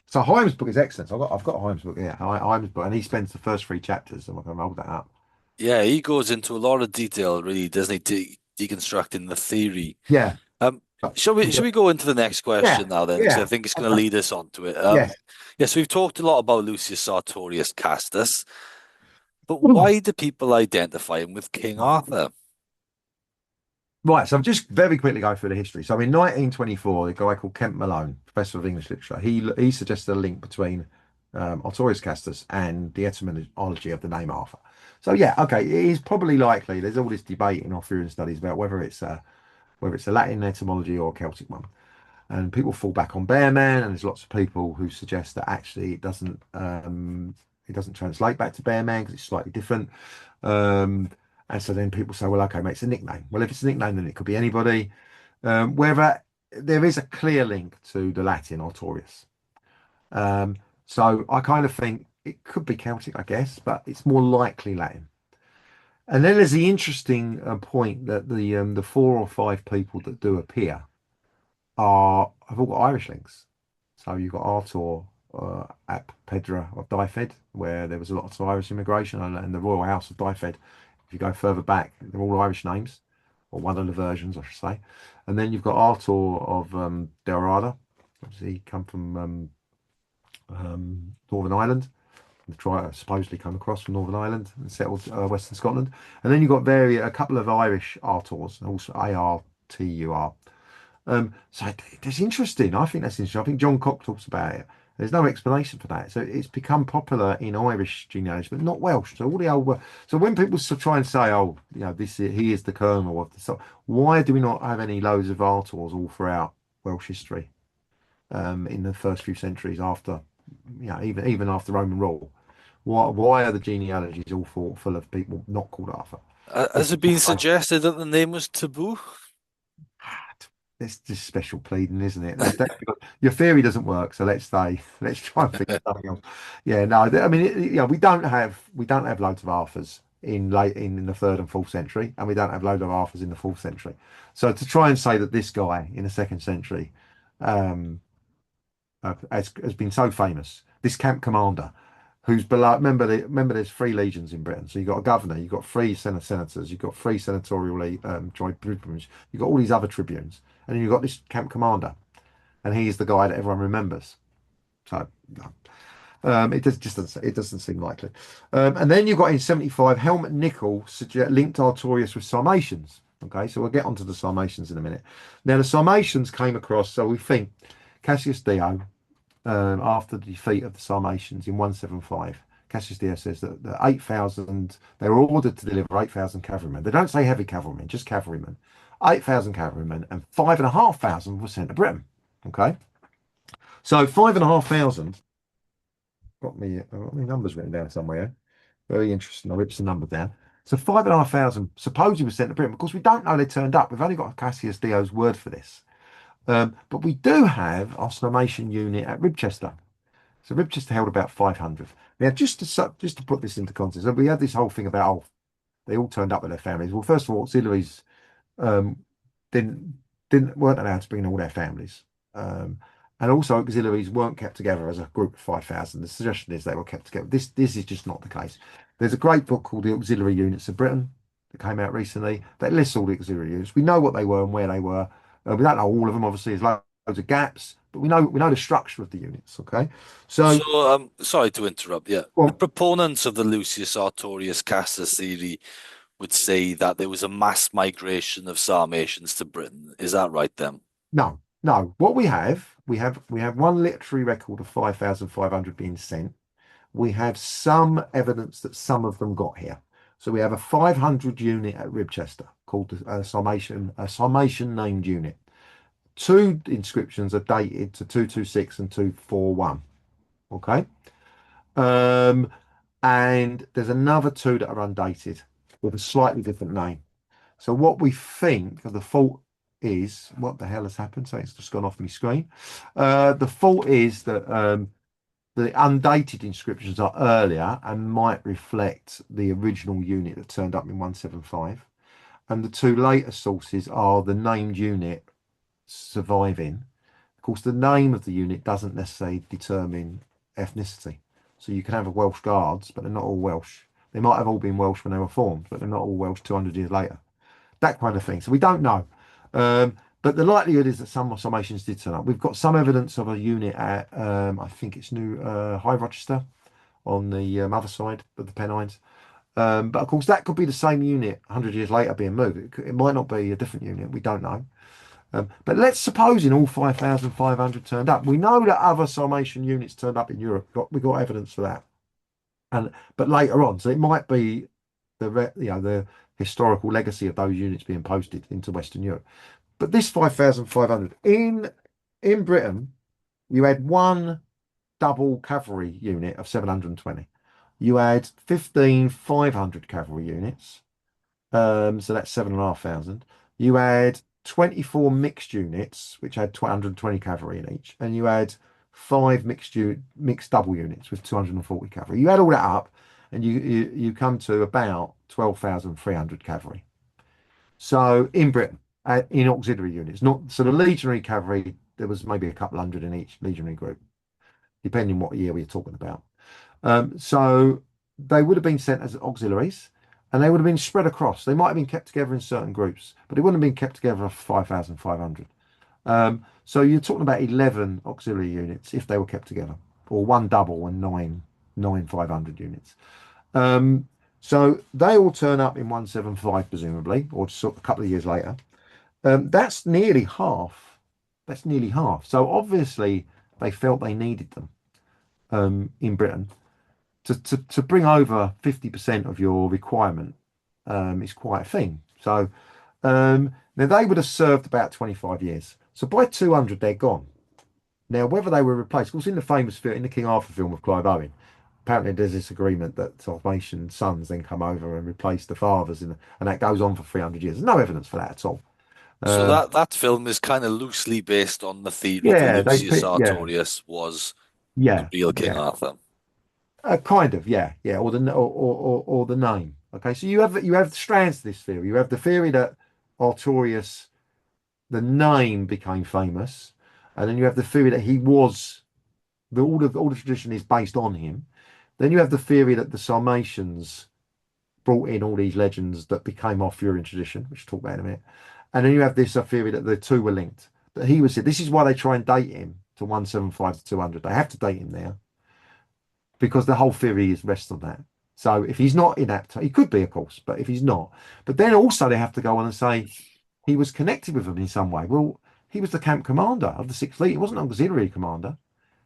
so Himes' book is excellent. So I've got Himes' book, yeah, Himes' book, and he spends the first three chapters. So I can roll that up. Yeah, he goes into a lot of detail, really, doesn't he, deconstructing the theory. Yeah, Um, shall we go into the next yeah, question now then? Because I yeah. think it's going to Okay. lead us on to it. Yeah. Yeah, so we've talked a lot about Lucius Sartorius Castus, but why do people identify him with King Arthur? Right, so I'm just very quickly go through the history. So in 1924, a guy called Kent Malone, professor of English literature, he suggested a link between Artorius Castus and the etymology of the name Arthur. So yeah, okay, it is probably likely. There's all this debate in Arthurian studies about whether it's a Latin etymology or a Celtic one, and people fall back on Bear Man, and there's lots of people who suggest that actually it doesn't translate back to Bear Man because it's slightly different. Um, and so then people say, well, okay, mate, it's a nickname. Well, if it's a nickname, then it could be anybody. Whether there is a clear link to the Latin Artorius. Um, so I kind of think it could be Celtic, I guess, but it's more likely Latin. And then there's the interesting point that the four or five people that do appear have all got Irish links. So you've got Artor at Pedra of Dyfed, where there was a lot of Irish immigration, and the Royal House of Dyfed. If you go further back, they're all Irish names, or one of the versions, I should say. And then you've got Artor of Derrida. Obviously, he come from Northern Ireland. Try supposedly come across from Northern Ireland and settled Western Scotland. And then you've got a couple of Irish Artors, also Artur. So that's interesting. I think that's interesting. I think John Cock talks about it. There's no explanation for that. So it's become popular in Irish genealogy, but not Welsh. So all the old, so when people try and say, "Oh, he is the kernel of the," so why do we not have any loads of Arturs all throughout Welsh history in the first few centuries after, even after Roman rule? Why are the genealogies all full of people not called Arthur? Has it been suggested that the name was taboo? It's just special pleading, isn't it? Your theory doesn't work, so let's stay. Let's try and figure something else. Yeah, no, I mean, we don't have loads of Arthurs in the third and fourth century, and we don't have loads of Arthurs in the fourth century. So to try and say that this guy in the second century um, has been so famous, this camp commander who's below. Remember, there's three legions in Britain. So you've got a governor, you've got three senators, you've got three senatorial tribunes, you've got all these other tribunes, and then you've got this camp commander, and he's the guy that everyone remembers. So no. It doesn't seem likely. And then you've got in 75 Helmut Nickel linked Artorius with Sarmatians. Okay, so we'll get onto the Sarmatians in a minute. Now the Sarmatians came across, so we think Cassius Dio after the defeat of the Sarmatians in 175. Cassius Dio says that 8,000, they were ordered to deliver 8,000 cavalrymen. They don't say heavy cavalrymen, just cavalrymen. 8,000 cavalrymen, and 5,500 were sent to Britain. Okay. So 5,500, got me numbers written down somewhere. Very interesting. I ripped some numbers down. So 5,500 supposedly was sent to Britain. Of course, we don't know they turned up. We've only got Cassius Dio's word for this. But we do have our Sarmatian unit at Ribchester. So Ribchester held about 500. Now, just to put this into context, we had this whole thing about, they all turned up with their families. Well, first of all, auxiliaries um, didn't weren't allowed to bring all their families, and also auxiliaries weren't kept together as a group of 5,000. The suggestion is they were kept together. This is just not the case. There's a great book called The Auxiliary Units of Britain that came out recently that lists all the auxiliary units. We know what they were and where they were. We don't know all of them, obviously. There's loads of gaps, but we know the structure of the units. Okay, so So, sorry to interrupt. Yeah, the well, proponents of the Lucius Artorius Castus theory would say that there was a mass migration of Sarmatians to Britain. Is that right, then? no, no. What we have one literary record of 5,500 being sent. We have some evidence that some of them got here. So we have a 500 unit at Ribchester called a Sarmatian named unit. Two inscriptions are dated to 226 and 241. Okay. Um, and there's another two that are undated with a slightly different name. So what we think the fault is, what the hell has happened? So it's just gone off my screen. The fault is that the undated inscriptions are earlier and might reflect the original unit that turned up in 175. And the two later sources are the named unit surviving. Of course, the name of the unit doesn't necessarily determine ethnicity. So you can have a Welsh Guards, but they're not all Welsh. They might have all been Welsh when they were formed, but they're not all Welsh 200 years later. That kind of thing. So we don't know. But the likelihood is that some Sarmatians did turn up. We've got some evidence of a unit at, I think it's New High Rochester on the other side of the Pennines. But of course, that could be the same unit 100 years later being moved. It might not be a different unit. We don't know. But let's suppose in all 5,500 turned up. We know that other Sarmatian units turned up in Europe. We got evidence for that. But later on, so it might be the historical legacy of those units being posted into Western Europe. But this 5,500 in Britain, you had one double cavalry unit of 720. You had 15 500 cavalry units, so that's 7,500. You had 24 mixed units, which had 120 cavalry in each, and you had 5 mixed double units with 240 cavalry. You add all that up, and you come to about 12,300 cavalry. So in Britain, in auxiliary units, not so the legionary cavalry, there was maybe a couple hundred in each legionary group, depending what year we're talking about. So they would have been sent as auxiliaries, and they would have been spread across. They might have been kept together in certain groups, but they wouldn't have been kept together for 5,500. So you're talking about 11 auxiliary units if they were kept together, or one double and nine 500 units. So they all turn up in 175, presumably, or just a couple of years later. That's nearly half. That's nearly half. So obviously they felt they needed them in Britain to bring over 50% of your requirement is quite a thing. So now they would have served about 25 years. So by 200 they're gone. Now whether they were replaced, of course, in the King Arthur film of Clive Owen, apparently there's this agreement that Sarmatian sons then come over and replace the fathers, and that goes on for 300 years. There's no evidence for that at all. So that film is kind of loosely based on the theory that Yeah, Lucius Artorius was the real King yeah. Arthur. Kind of, yeah, or the name. Okay, so you have strands to this theory. You have the theory that Artorius, the name became famous, and then you have the theory that he was all the tradition is based on him. Then you have the theory that the Sarmatians brought in all these legends that became Arthurian tradition, which we'll talk about in a minute. And then you have this theory that the two were linked. That he was this is why they try and date him to 175 to 200. They have to date him there because the whole theory is rests on that. So if he's not in that, he could be, of course, but if he's not, but then also they have to go on and say he was connected with them in some way. Well, he was the camp commander of the 6th Fleet. He wasn't an auxiliary commander.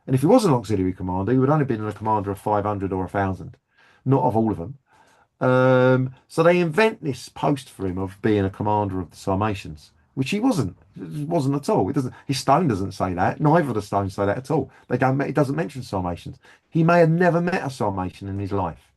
And if he was an auxiliary commander, he would only have been a commander of 500 or 1,000, not of all of them. So they invent this post for him of being a commander of the Sarmatians, which he wasn't. It wasn't at all. It doesn't. His stone doesn't say that. Neither of the stones say that at all. They don't. It doesn't mention Sarmatians. He may have never met a Sarmatian in his life.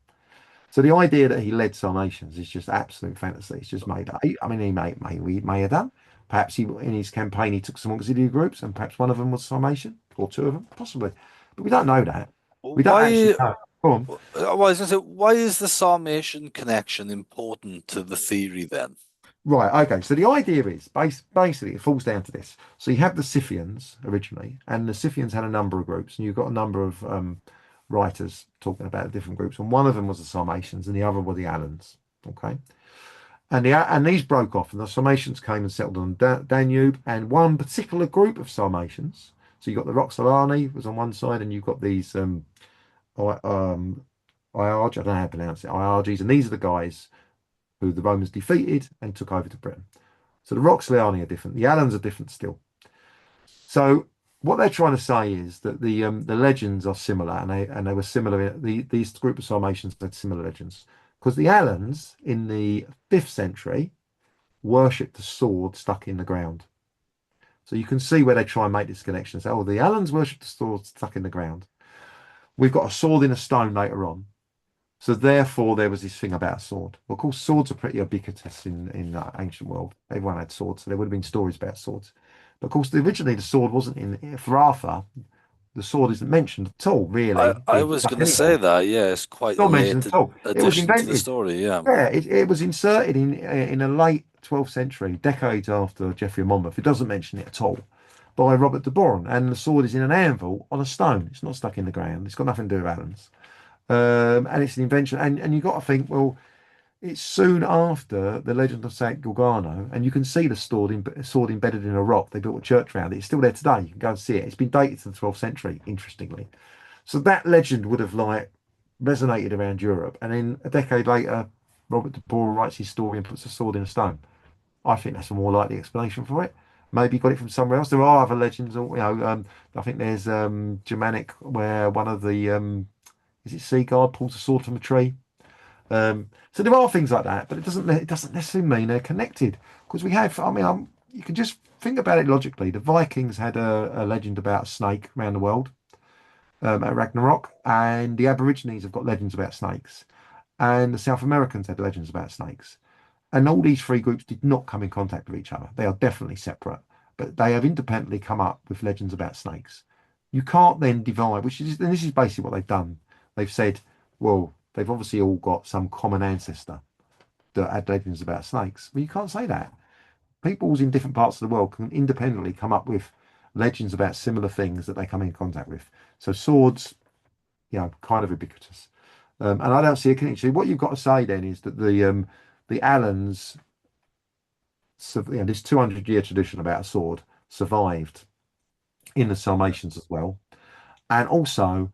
So the idea that he led Sarmatians is just absolute fantasy. It's just made up. I mean, he may have done. Perhaps in his campaign he took some auxiliary groups, and perhaps one of them was Sarmatian, or two of them, possibly. But we don't know that. We don't actually know. Go on. I was going to say, why is the Sarmatian connection important to the theory then? Right, okay. So the idea is basically it falls down to this. So you have the Scythians originally, and the Scythians had a number of groups, and you've got a number of writers talking about different groups, and one of them was the Sarmatians, and the other were the Alans. Okay, and these broke off, and the Sarmatians came and settled on Danube, and one particular group of Sarmatians. So you got the Roxolani was on one side, and you've got these Iarge, I don't know how to pronounce it, Iarges, and these are the guys who the Romans defeated and took over to Britain. So the Roxolani are different, the Alans are different still. So what they're trying to say is that the legends are similar, and they were similar. These group of Sarmatians had similar legends because the Alans in the 5th century worshipped the sword stuck in the ground. So you can see where they try and make this connection. Say, oh, the Alans worshipped the sword stuck in the ground. We've got a sword in a stone later on. So therefore, there was this thing about a sword. Well, of course, swords are pretty ubiquitous in the ancient world. Everyone had swords, so there would have been stories about swords. But of course, originally the sword wasn't in for Arthur. The sword isn't mentioned at all, really, I in was stuff going to say anywhere. that. Yeah, it's It's quite a not late mentioned at all. It was addition to the invented. story. Yeah. Yeah, it was inserted in a late 12th century, decades after Geoffrey of Monmouth. It doesn't mention it at all by Robert de Boron, and the sword is in an anvil on a stone. It's not stuck in the ground. It's got nothing to do with Alan's. And it's an invention. And you've got to think, well, it's soon after the legend of Saint Gorgano, and you can see the sword embedded in a rock. They built a church around it. It's still there today. You can go and see it. It's been dated to the 12th century, interestingly. So that legend would have like resonated around Europe. And then a decade later, Robert de Boer writes his story and puts a sword in a stone. I think that's a more likely explanation for it. Maybe got it from somewhere else. There are other legends, I think there's Germanic where one of the is it Seaguard pulls a sword from a tree. So there are things like that, but it doesn't necessarily mean they're connected because we have. I mean, you can just think about it logically. The Vikings had a legend about a snake around the world at Ragnarok, and the Aborigines have got legends about snakes, and the South Americans had legends about snakes. And all these three groups did not come in contact with each other. They are definitely separate, but they have independently come up with legends about snakes. You can't then divide, and this is basically what they've done. They've said, well, they've obviously all got some common ancestor that had legends about snakes. Well, you can't say that. Peoples in different parts of the world can independently come up with legends about similar things that they come in contact with. So swords, kind of ubiquitous. And I don't see a connection. What you've got to say then is that the Allans, so, this 200-year tradition about a sword survived in the Sarmatians as well. And also,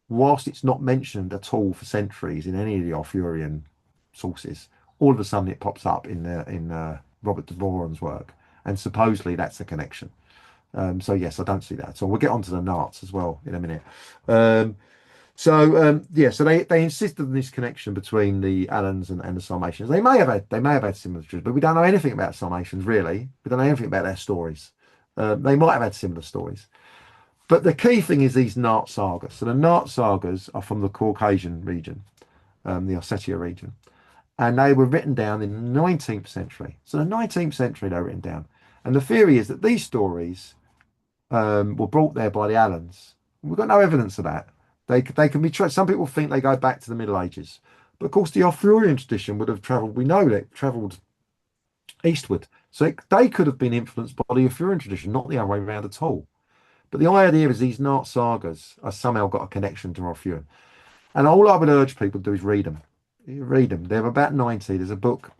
whilst it's not mentioned at all for centuries in any of the Arthurian sources, all of a sudden it pops up in Robert de Boron's work, and supposedly that's a connection. So yes, I don't see that. So we'll get onto the Narts as well in a minute. So they insisted on this connection between the Allans and the Sarmatians. They may have had similar traditions, but we don't know anything about Sarmatians really. We don't know anything about their stories. They might have had similar stories. But the key thing is these Nart sagas. So the Nart sagas are from the Caucasian region, the Ossetia region, and they were written down in the 19th century. So the 19th century they were written down, and the theory is that these stories were brought there by the Allans. We've got no evidence of that. They can be some people think they go back to the Middle Ages, but of course the Arthurian tradition would have travelled. We know that travelled eastward, so they could have been influenced by the Arthurian tradition, not the other way around at all. But the idea is these Nart sagas are somehow got a connection to Arthur. And all I would urge people to do is read them. Read them. They're about 90. There's a book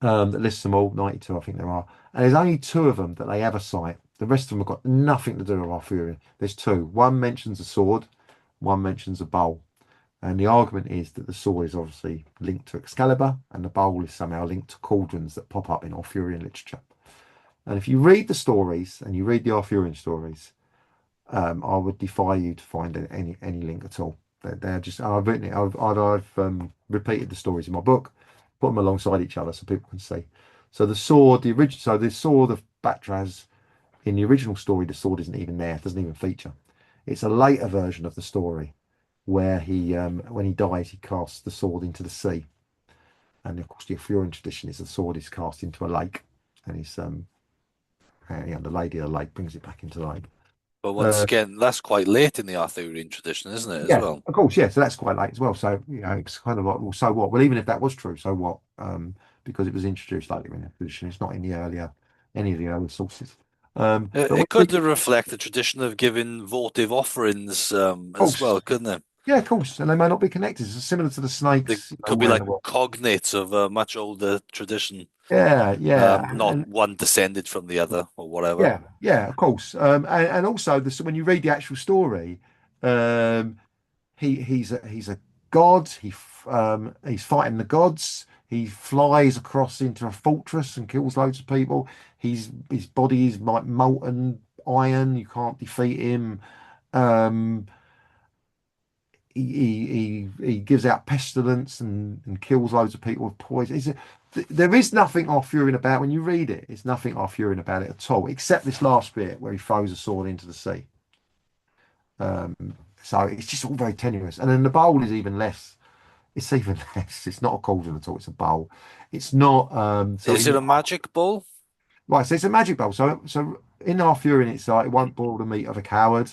that lists them all, 92 I think there are. And there's only two of them that they ever cite. The rest of them have got nothing to do with Arthur. There's two. One mentions a sword, one mentions a bowl. And the argument is that the sword is obviously linked to Excalibur and the bowl is somehow linked to cauldrons that pop up in Arthurian literature. And if you read the stories and you read the Arthurian stories, I would defy you to find any link at all. They're just I've written it. I've repeated the stories in my book, put them alongside each other so people can see. So the sword, the sword of Battraz in the original story, the sword isn't even there. It doesn't even feature. It's a later version of the story where he, when he dies, he casts the sword into the sea. And of course, the Arthurian tradition is the sword is cast into a lake, and the lady of the lake brings it back into the lake. But once again, that's quite late in the Arthurian tradition, isn't it, as Yeah, well? of course, yeah. So that's quite late as well. So it's kind of like, well, so what? Well, even if that was true, so what? Because it was introduced later in the tradition, it's not in any of the early sources. But It could reflect the tradition of giving votive offerings of as course, well, couldn't it? yeah, of course, and they may not be connected. It's similar to the They snakes could be around like the world. cognates of a much older tradition, Yeah, yeah, not and one descended from the other or whatever. yeah, of course. And also, when you read the actual story, um, he's a god. He's fighting the gods. He flies across into a fortress and kills loads of people. His body is like molten iron. You can't defeat him. Um, he gives out pestilence and kills loads of people with poison. There is nothing Arthurian about when you read it. It's nothing Arthurian about it at all, except this last bit where he throws a sword into the sea. Um, so it's just all very tenuous. And then the bowl is even less. It's even less. It's not a cauldron at all. It's a bowl. It's not. So Is in it a magic bowl? right, so it's a magic bowl. So in Arthurian, it's like it won't boil the meat of a coward.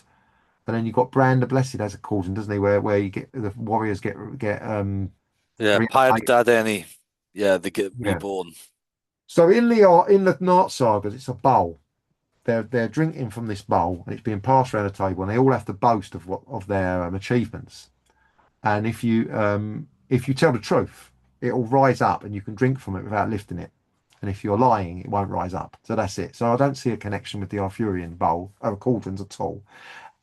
And then you've got Bran the Blessed as a cauldron, doesn't he? Where you get the warriors get Yeah, Pirate reinstated. Dad Any. Yeah, they get Yeah. reborn. So in the Nart sagas, it's a bowl. They're drinking from this bowl, and it's being passed around the table, and they all have to boast of what of their achievements. And if you tell the truth, it will rise up, and you can drink from it without lifting it. And if you're lying, it won't rise up. So that's it. So I don't see a connection with the Arthurian bowl or cauldrons at all.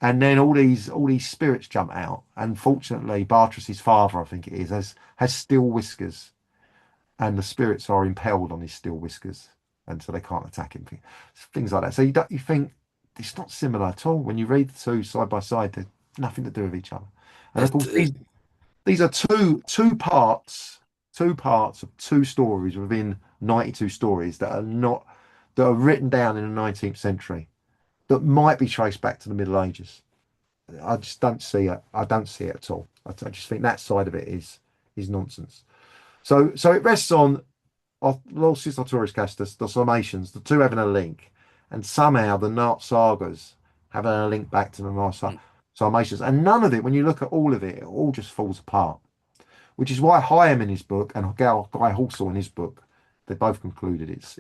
And then all these spirits jump out. And fortunately, Bartras's father, I think it is, has steel whiskers, and the spirits are impaled on his steel whiskers, and so they can't attack him. Things like that. So you think it's not similar at all when you read the two side by side. They're nothing to do with each other. And of It, course, it, these are two parts of two stories within 92 stories that are written down in the 19th century that might be traced back to the Middle Ages. I just don't see it. I don't see it at all. I just think that side of it is nonsense. So it rests on Lucius, Artorius, Castus, the Sarmatians, the two having a link, and somehow the Nart sagas having a link back to the Sarmatians. And none of it, when you look at all of it, it all just falls apart. Which is why Hyam in his book and Guy Halsall in his book, they both concluded it's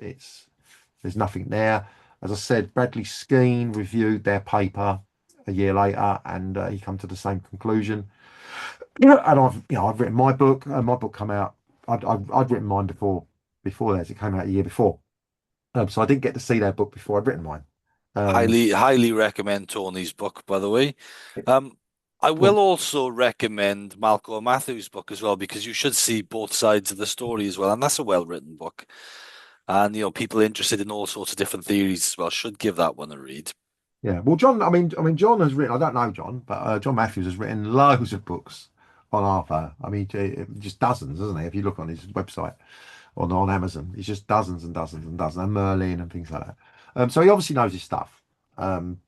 there's nothing there. As I said, Bradley Skene reviewed their paper a year later, and he come to the same conclusion. Yeah, and I've written my book. My book come out. I'd written mine before theirs. It came out a year before, so I didn't get to see their book before I'd written mine. Um, highly recommend Tony's book, by the way. it- Um, I will well, also recommend Malcolm Matthews' book as well, because you should see both sides of the story as well, and that's a well-written book. And people interested in all sorts of different theories as well should give that one a read. yeah. Well, John. I mean, John has written. I don't know John, but John Matthews has written loads of books on Arthur. I mean, just dozens, isn't he? If you look on his website on Amazon, it's just dozens and dozens and dozens, and Merlin and things like that. So he obviously knows his stuff. Um,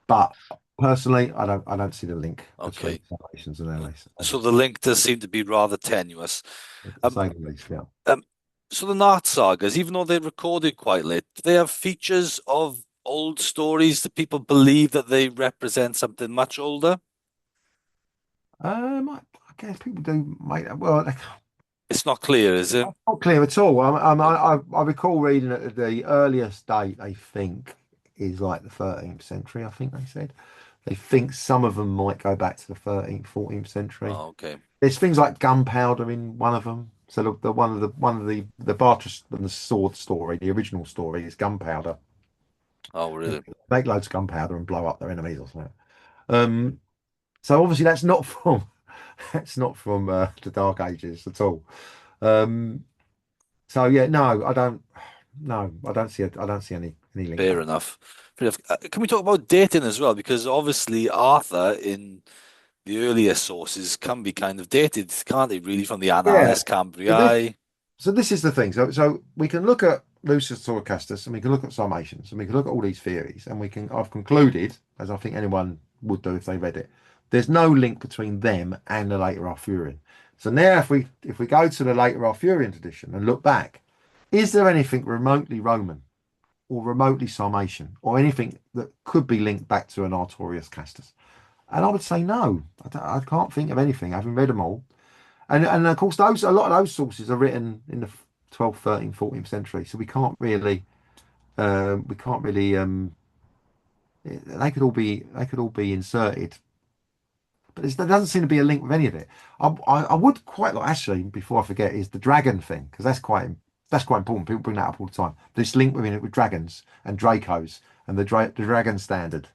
but personally, I don't see the link between Okay, Salvations and LA. so the link does seem to be rather tenuous. To Um, say the least, yeah. um, so the Nart sagas, even though they're recorded quite late, do they have features of old stories that people believe that they represent something much older? I guess people do make that. Well, It's not clear, is it? not clear at all. I recall reading that the earliest date they think is like the 13th century. I think they said they think some of them might go back to the 13th, 14th century. Oh, okay. There's things like gunpowder in one of them. So the one of the Bartres and the sword story, the original story is gunpowder. Oh, really? Make loads of gunpowder and blow up their enemies or something. Um, so obviously that's not from the Dark Ages at all. Um, so yeah, no, I don't. No, I don't see any link Fair back. enough. Fair enough. Can we talk about dating as well? Because obviously Arthur in the earlier sources can be kind of dated, can't he? Really, from the Yeah. Annales So this Cambriae. so this is the thing. So we can look at Lucius Castus and we can look at Sarmatians and we can look at all these theories and I've concluded, as I think anyone would do if they read it, there's no link between them and the later Arthurian. So now if we go to the later Arthurian tradition and look back, is there anything remotely Roman or remotely Sarmatian or anything that could be linked back to an Artorius Castus? And I would say no. I can't think of anything, having read them all. And of course, a lot of those sources are written in the 12th, 13th, 14th century. So we can't really. They could all be inserted, but there doesn't seem to be a link with any of it. I would quite like, actually, before I forget, is the dragon thing, because that's quite important. People bring that up all the time. This link within it with dragons and Dracos and the dragon standard.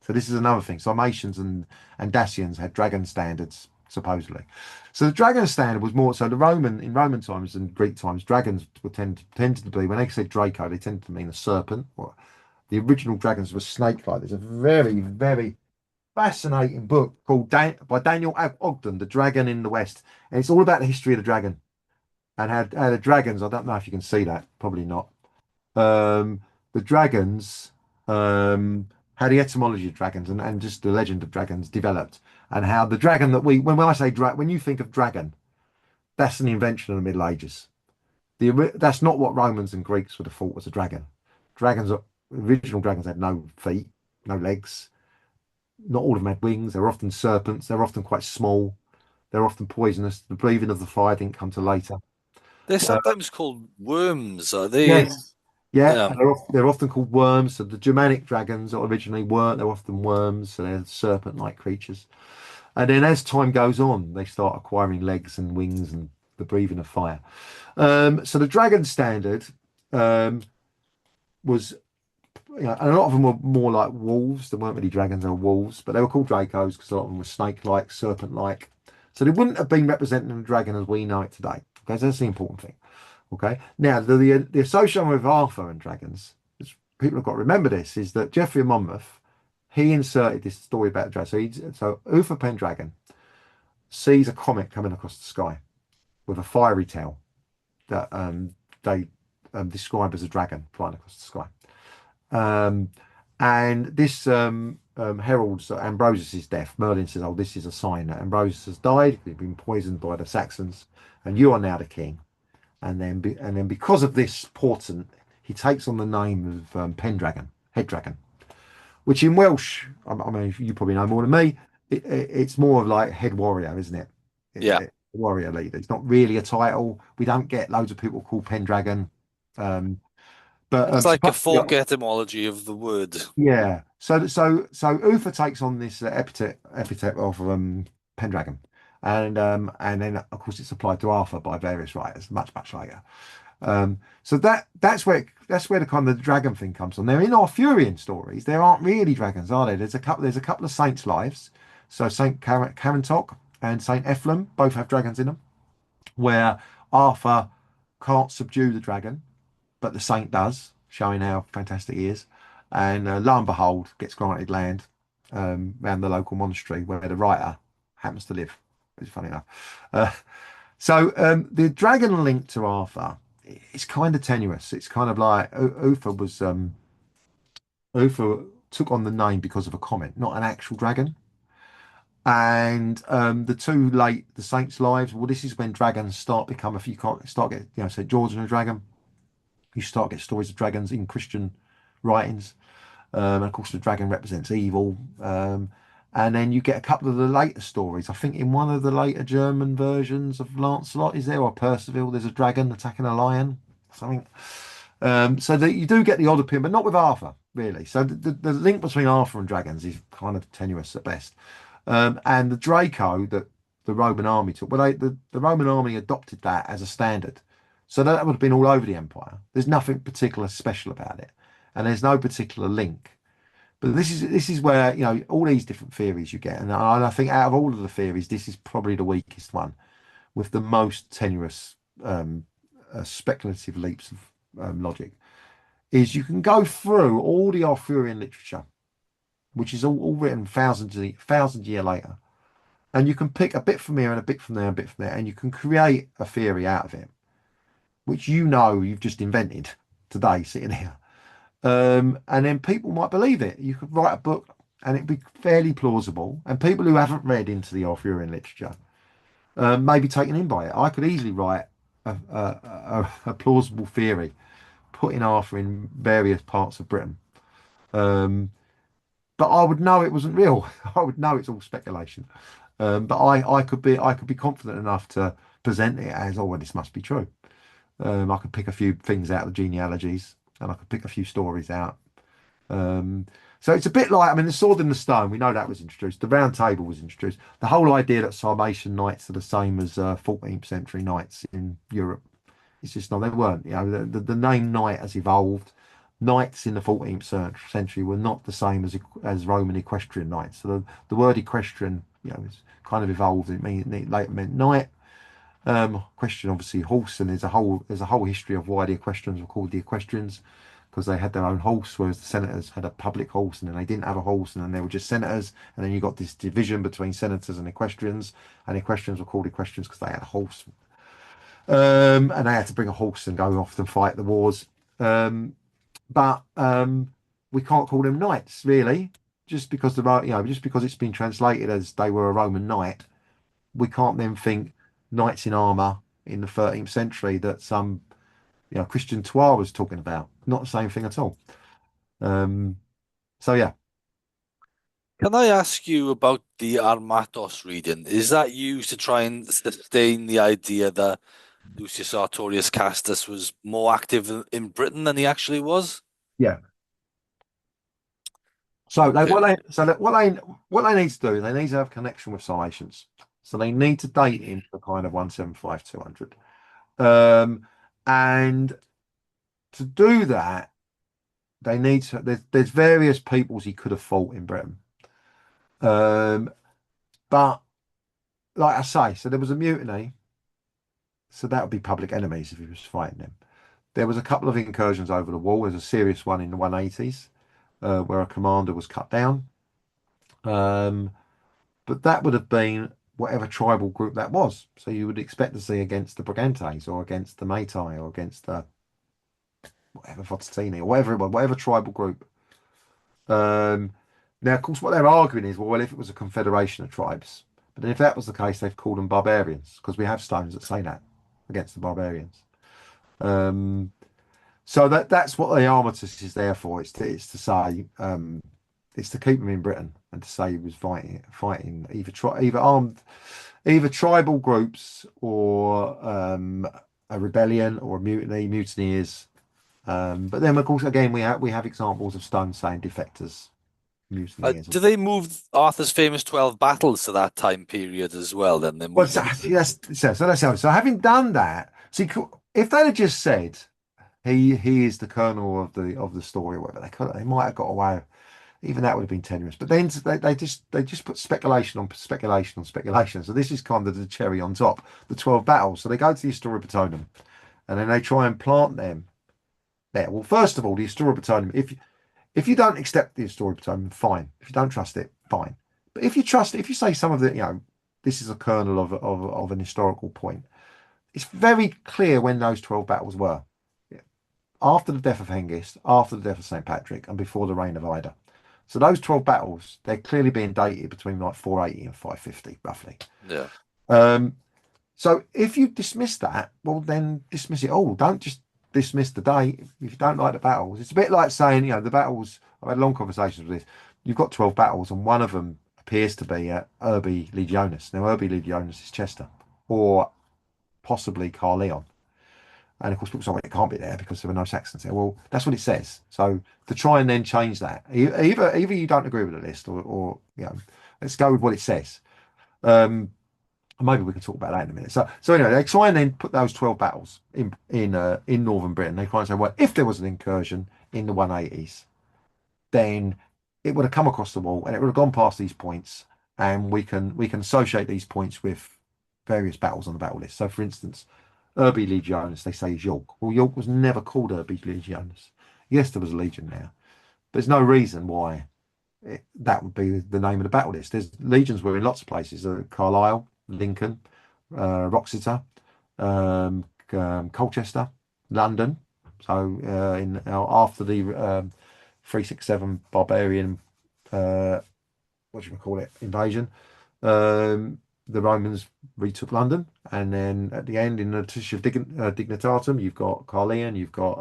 So this is another thing. Sarmatians and Dacians had dragon standards, supposedly. So the dragon standard was more so in Roman times and Greek times, dragons would tended to be, when they say Draco, they tended to mean a serpent. Or the original dragons were snake-like. There's a very, very fascinating book called by Daniel Ogden, The Dragon in the West. And it's all about the history of the dragon and how the dragons, I don't know if you can see that, probably not. The dragons, how the etymology of dragons and just the legend of dragons developed, and how the dragon that when I say when you think of dragon, that's an invention of the Middle Ages. That's not what Romans and Greeks would have thought was a dragon. Original dragons had no feet, no legs. Not all of them had wings. They're often serpents. They're often quite small. They're often poisonous. The breathing of the fire didn't come till later. They're sometimes called worms, are they? Yes. Yeah, Yeah. and they're often called worms. So the Germanic dragons originally weren't. They're often worms. So they're serpent-like creatures. And then as time goes on, they start acquiring legs and wings and the breathing of fire. So the dragon standard was, and a lot of them were more like wolves. They weren't really dragons, they were wolves, but they were called Dracos because a lot of them were snake-like, serpent-like. So they wouldn't have been representing a dragon as we know it today. Okay, so that's the important thing. Okay, now the association with Arthur and dragons, which people have got to remember this, is that Geoffrey of Monmouth, he inserted this story about the dragon. So Uther Pendragon sees a comet coming across the sky with a fiery tail that they describe as a dragon flying across the sky. Um, and this heralds Ambrosius's death. Merlin says, "Oh, this is a sign that Ambrosius has died. He's been poisoned by the Saxons, and you are now the king." And then because of this portent, he takes on the name of Pendragon, Head Dragon, which in Welsh, I mean, you probably know more than me. It's more of like head warrior, isn't it? Yeah. Warrior leader. It's not really a title. We don't get loads of people called Pendragon. Um, but It's like a yeah, folk etymology of the word. yeah. So Uther takes on this epithet of Pendragon, and then of course it's applied to Arthur by various writers much later. So that's where the kind of the dragon thing comes from. Now in Arthurian stories, there aren't really dragons, are there? There's a couple of saints' lives. So Saint Carantoc and Saint Ethlem both have dragons in them, where Arthur can't subdue the dragon, but the saint does, showing how fantastic he is. And lo and behold, gets granted land around the local monastery where the writer happens to live. It's funny enough. So the dragon link to Arthur is kind of tenuous. It's kind of like Uther took on the name because of a comment, not an actual dragon. And the saints' lives. Well, this is when dragons start become. If you can't start get, St. George and a dragon, you start get stories of dragons in Christian writings. And of course, the dragon represents evil. And then you get a couple of the later stories. I think in one of the later German versions of Lancelot, is there, or Percival, there's a dragon attacking a lion, something. So that you do get the odd appearance, but not with Arthur, really. So the link between Arthur and dragons is kind of tenuous at best. And the Draco that the Roman army took, well, the Roman army adopted that as a standard. So that would have been all over the empire. There's nothing particular special about it, and there's no particular link. But this is where all these different theories you get, and I think out of all of the theories, this is probably the weakest one, with the most tenuous speculative leaps of logic. Is you can go through all the Arthurian literature, which is all written thousand year later, and you can pick a bit from here and a bit from there and a bit from there, and you can create a theory out of it, which you've just invented today sitting here. And then people might believe it. You could write a book and it'd be fairly plausible. And people who haven't read into the Arthurian literature may be taken in by it. I could easily write a plausible theory, putting Arthur in various parts of Britain. But I would know it wasn't real. I would know it's all speculation. But I could be confident enough to present it as, oh, well, this must be true. I could pick a few things out of the genealogies, and I could pick a few stories out. So it's a bit like, I mean, the sword and the stone, we know that was introduced. The round table was introduced. The whole idea that Sarmatian knights are the same as 14th century knights in Europe, it's just not, they weren't. The name knight has evolved. Knights in the 14th century were not the same as Roman equestrian knights. So the word equestrian, is kind of evolved. It later meant knight. Question obviously horse, and there's a whole history of why the equestrians were called the equestrians, because they had their own horse, whereas the senators had a public horse, and then they didn't have a horse, and then they were just senators, and then you got this division between senators and equestrians were called equestrians because they had a horse, and they had to bring a horse and go off and fight the wars. But we can't call them knights really, just because just because it's been translated as they were a Roman knight. We can't then think knights in armor in the 13th century that some Christian Toire was talking about. Not the same thing at all. Um, so yeah, Can I ask you about the Armatos reading? Is that used to try and sustain the idea that Lucius Artorius Castus was more active in Britain than he actually was? yeah. So they Okay. what they so that what they need to do, they need to have connection with Silatians. So they need to date him for kind of 175 200. And to do that, they need to there's various peoples he could have fought in Britain. Um, but like I say, so there was a mutiny, so that would be public enemies if he was fighting them. There was a couple of incursions over the wall. There's a serious one in the 180s, where a commander was cut down. Um, but that would have been whatever tribal group that was. So you would expect to see against the Brigantes or against the Meitae or against the whatever Vottatini or whatever it was, whatever tribal group. Um, Now, of course, what they're arguing is, well, if it was a confederation of tribes, but then if that was the case, they've called them barbarians because we have stones that say that against the barbarians. Um, so that's what the armistice is there for. It's to say it's to keep them in Britain and to say he was fighting either armed either tribal groups or a rebellion or a mutineers. But then of course again we have examples of stones saying defectors, mutineers. Do they move Arthur's famous 12 battles to that time period as well? Then they Well, move so, them. that's how. So having done that, see, if they'd have just said he is the kernel of the story or whatever, they might have got away. Even that would have been tenuous. But then they just put speculation on speculation on speculation. So this is kind of the cherry on top, the 12 battles. So they go to the Histoire Brittonum and then they try and plant them there. Well, first of all, the Histoire Brittonum, if you don't accept the Histoire Brittonum, fine. If you don't trust it, fine. But if you trust it, if you say some of the, this is a kernel of an historical point, it's very clear when those 12 battles were. Yeah. After the death of Hengist, after the death of St. Patrick, and before the reign of Ida. So those 12 battles, they're clearly being dated between like 480 and 550, roughly. Yeah. Um, so if you dismiss that, well, then dismiss it all. Don't just dismiss the date if you don't like the battles. It's a bit like saying, the battles. I've had long conversations with this. You've got 12 battles, and one of them appears to be Urbi Legionis. Now, Urbi Legionis is Chester, or possibly Carleon. And of course, people say, well, it can't be there because there were no Saxons there. Well, that's what it says. So to try and then change that, either you don't agree with the list, or let's go with what it says. Maybe we can talk about that in a minute. So anyway, they try and then put those 12 battles in northern Britain. They try and say, well, if there was an incursion in the 180s, then it would have come across the wall and it would have gone past these points, and we can associate these points with various battles on the battle list. So, for instance, Urbi Legionis, they say is York. Well, York was never called Urbi Legionis. Yes, there was a legion there. There's no reason why that would be the name of the battle list. There's legions were in lots of places: Carlisle, Lincoln, Roxeter, Colchester, London. So after the 367 barbarian, what do you call it, invasion, the Romans retook London, and then at the end in the Tisha Dignitatum, you've got Carleon, you've got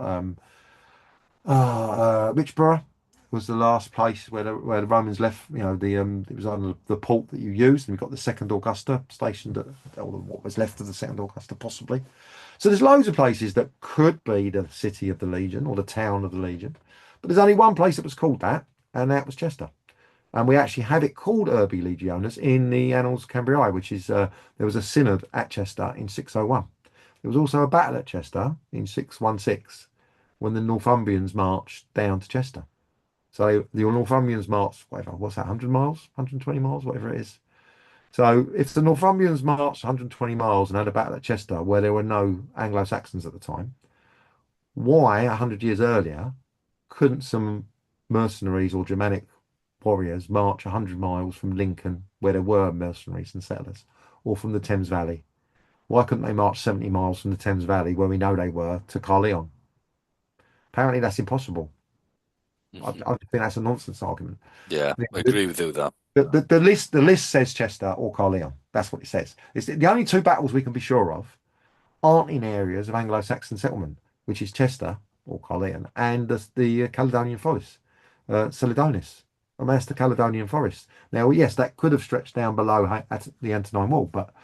Richborough was the last place where the Romans left. It was on the port that you used, and we've got the Second Augusta stationed at or what was left of the Second Augusta, possibly. So there's loads of places that could be the city of the Legion or the town of the Legion, but there's only one place that was called that, and that was Chester. And we actually have it called Urbi Legionis in the Annals Cambriae, which is there was a synod at Chester in 601. There was also a battle at Chester in 616 when the Northumbrians marched down to Chester. So the Northumbrians marched, whatever, what's that, 100 miles, 120 miles, whatever it is. So if the Northumbrians marched 120 miles and had a battle at Chester where there were no Anglo-Saxons at the time, why 100 years earlier couldn't some mercenaries or Germanic warriors march 100 miles from Lincoln where there were mercenaries and settlers, or from the Thames Valley? Why couldn't they march 70 miles from the Thames Valley where we know they were to Carleon? Apparently that's impossible. I think that's a nonsense argument. Yeah, I The, agree with you there. the list says Chester or Carleon. That's what it says. It's the only two battles we can be sure of aren't in areas of Anglo-Saxon settlement, which is Chester or Carleon and the Caledonian Forest, Celidonis. And that's the Caledonian Forest. Now, yes, that could have stretched down below at the Antonine Wall, but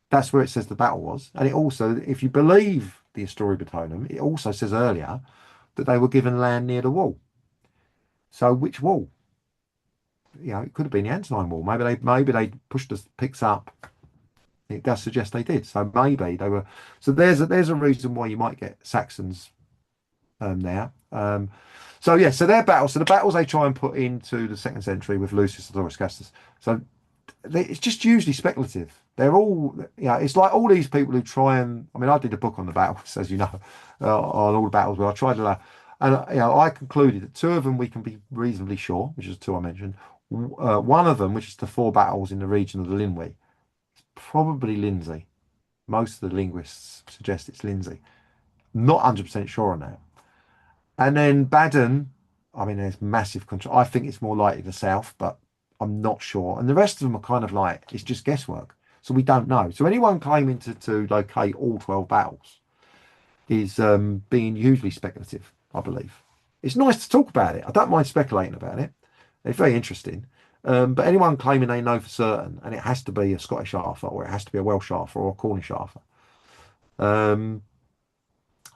that's where it says the battle was. And it also, if you believe the Historia Batonum, it also says earlier that they were given land near the wall. So which wall? It could have been the Antonine Wall. Maybe they pushed the picks up. It does suggest they did. So maybe they were. So there's a reason why you might get Saxons there. So yeah, so their battles. So the battles they try and put into the 2nd century with Lucius Artorius Castus. So it's just usually speculative. They're all, it's like all these people who try and, I mean, I did a book on the battles, as you know, on all the battles where I tried to, and I concluded that two of them we can be reasonably sure, which is the two I mentioned. One of them, which is the 4 battles in the region of the Linwy, it's probably Lindsay. Most of the linguists suggest it's Lindsay. Not 100% sure on that. And then Baden, I mean, there's massive control. I think it's more likely the south, but I'm not sure. And the rest of them are kind of like, it's just guesswork. So we don't know. So anyone claiming to locate all 12 battles is being hugely speculative, I believe. It's nice to talk about it. I don't mind speculating about it. It's very interesting. But anyone claiming they know for certain, and it has to be a Scottish Arthur, or it has to be a Welsh Arthur, or a Cornish Arthur. And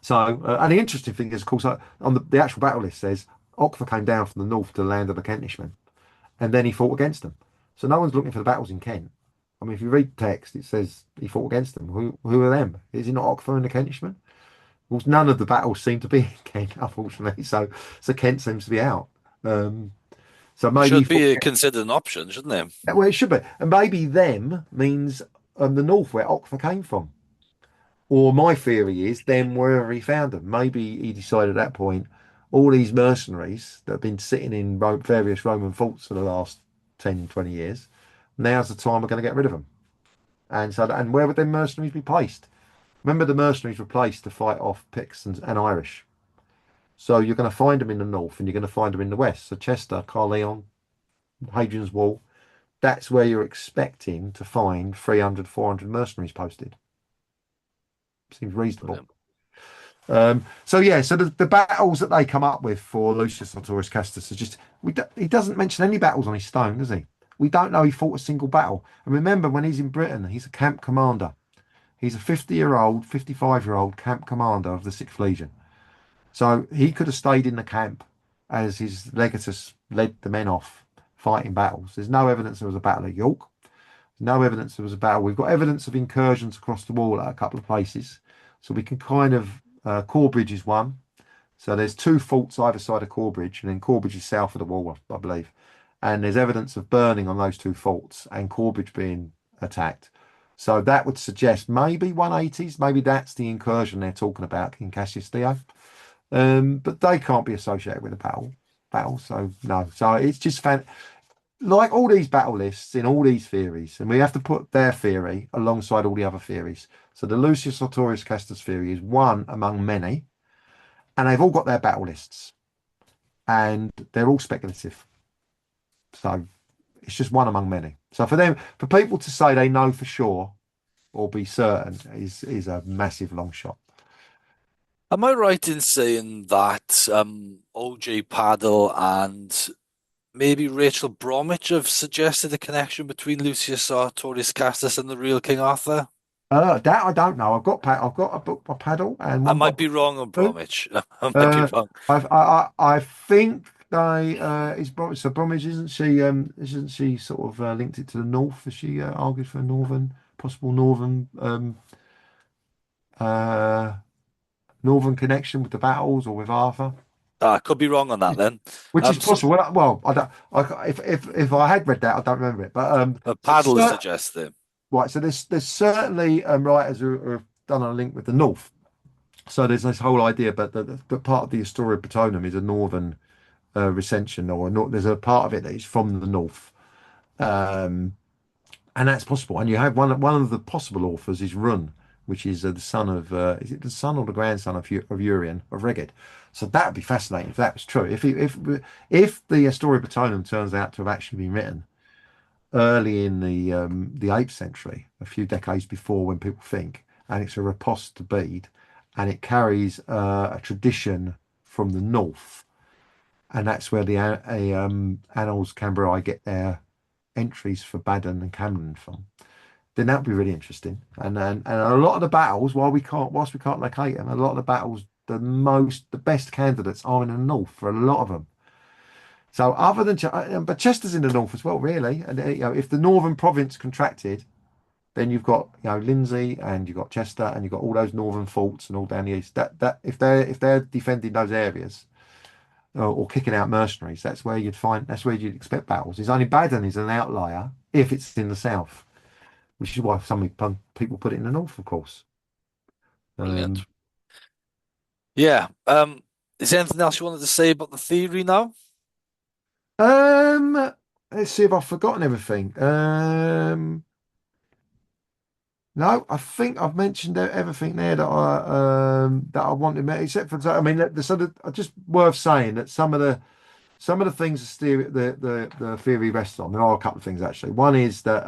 the interesting thing is, of course, on the actual battle list says Ocfa came down from the north to the land of the Kentishmen, and then he fought against them. So no one's looking for the battles in Kent. I mean, if you read text, it says he fought against them. Who are them? Is it not Ocfa and the Kentishmen? Well, none of the battles seem to be in Kent, unfortunately. So Kent seems to be out. So maybe Should be considered an option, shouldn't it? well, it should be, and maybe them means the north where Ocfa came from. Or my theory is them wherever he found them. Maybe he decided at that point all these mercenaries that have been sitting in various Roman forts for the last 10, 20 years, now's the time we're going to get rid of them. And where would them mercenaries be placed? Remember, the mercenaries were placed to fight off Picts and Irish. So you're going to find them in the north and you're going to find them in the west. So Chester, Carleon, Hadrian's Wall, that's where you're expecting to find 300, 400 mercenaries posted. Seems reasonable. So the battles that they come up with for Lucius Artorius Castus are just, he doesn't mention any battles on his stone, does he? We don't know he fought a single battle. And remember, when he's in Britain, he's a camp commander. He's a 50-year-old, 55-year-old camp commander of the 6th Legion. So he could have stayed in the camp as his legatus led the men off fighting battles. There's no evidence there was a battle at York. No evidence there was a battle. We've got evidence of incursions across the wall at a couple of places. So we can kind of, Corbridge is one. So there's 2 forts either side of Corbridge, and then Corbridge is south of the wall, I believe. And there's evidence of burning on those 2 forts and Corbridge being attacked. So that would suggest maybe 180s. Maybe that's the incursion they're talking about in Cassius Dio. But they can't be associated with a battle. So no. So it's just like all these battle lists in all these theories, and we have to put their theory alongside all the other theories. So the Lucius Artorius Castus theory is one among many, and they've all got their battle lists, and they're all speculative. So it's just one among many. So for people to say they know for sure or be certain is a massive long shot. Am I right in saying that OJ Paddle and maybe Rachel Bromwich have suggested a connection between Lucius Artorius Castus and the real King Arthur? That I don't know. I've got a book by Paddle, and I might be wrong on Bromwich. I might be wrong. I think they is Bromwich. So Bromwich isn't she sort of linked it to the north? Has she argued for a possible northern connection with the battles or with Arthur? I could be wrong on that then. Which is possible. Well, I don't. If I had read that, I don't remember it. But Paddle suggests it. Right. So there's certainly writers who have done a link with the north. So there's this whole idea, but the part of the Historia Batonum is a northern recension, there's a part of it that is from the north, and that's possible. And you have one of the possible authors is Run, which is the son of is it the son or the grandson of Urien of Reged? So that would be fascinating if that was true. If the story of Batonem turns out to have actually been written early in the 8th century, a few decades before when people think, and it's a riposte to Bede, and it carries a tradition from the north, and that's where the Annals Cambriae get their entries for Baden and Camden from. Then that'd be really interesting. And a lot of the battles, whilst we can't locate them, a lot of the battles, the best candidates are in the north for a lot of them. So other than, but Chester's in the north as well, really. And if the northern province contracted, then you've got Lindsey and you've got Chester and you've got all those northern forts and all down the east. That if they're defending those areas or kicking out mercenaries, that's where you'd expect battles. It's only Baden is an outlier if it's in the south, which is why some people put it in the north, of course. Brilliant. Yeah. Is there anything else you wanted to say about the theory now? Let's see if I've forgotten everything. No, I think I've mentioned everything there that I wanted, except for I mean, the sort of just worth saying that some of the things the theory rests on. There are a couple of things actually. One is that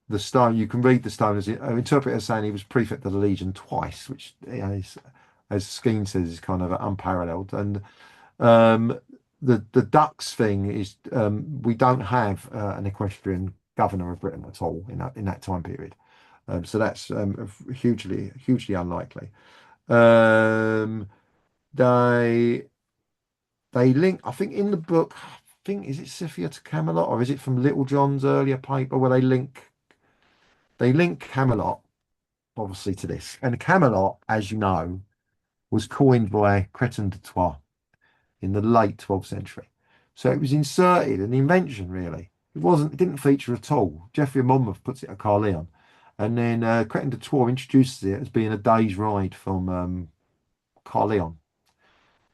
the stone, you can read the stone as interpret as saying he was prefect of the legion twice, which as Skene says is kind of unparalleled. And the ducks thing is we don't have an equestrian governor of Britain at all in that time period. So that's hugely unlikely. They link, I think in the book, is it Scythia to Camelot or is it from Little John's earlier paper where they link Camelot obviously to this. And Camelot, as you know, was coined by Creton de Troyes in the late 12th century. So it was inserted, an invention really. It didn't feature at all. Geoffrey of Monmouth puts it at Caerleon. And then Creton de Troyes introduces it as being a day's ride from Caerleon.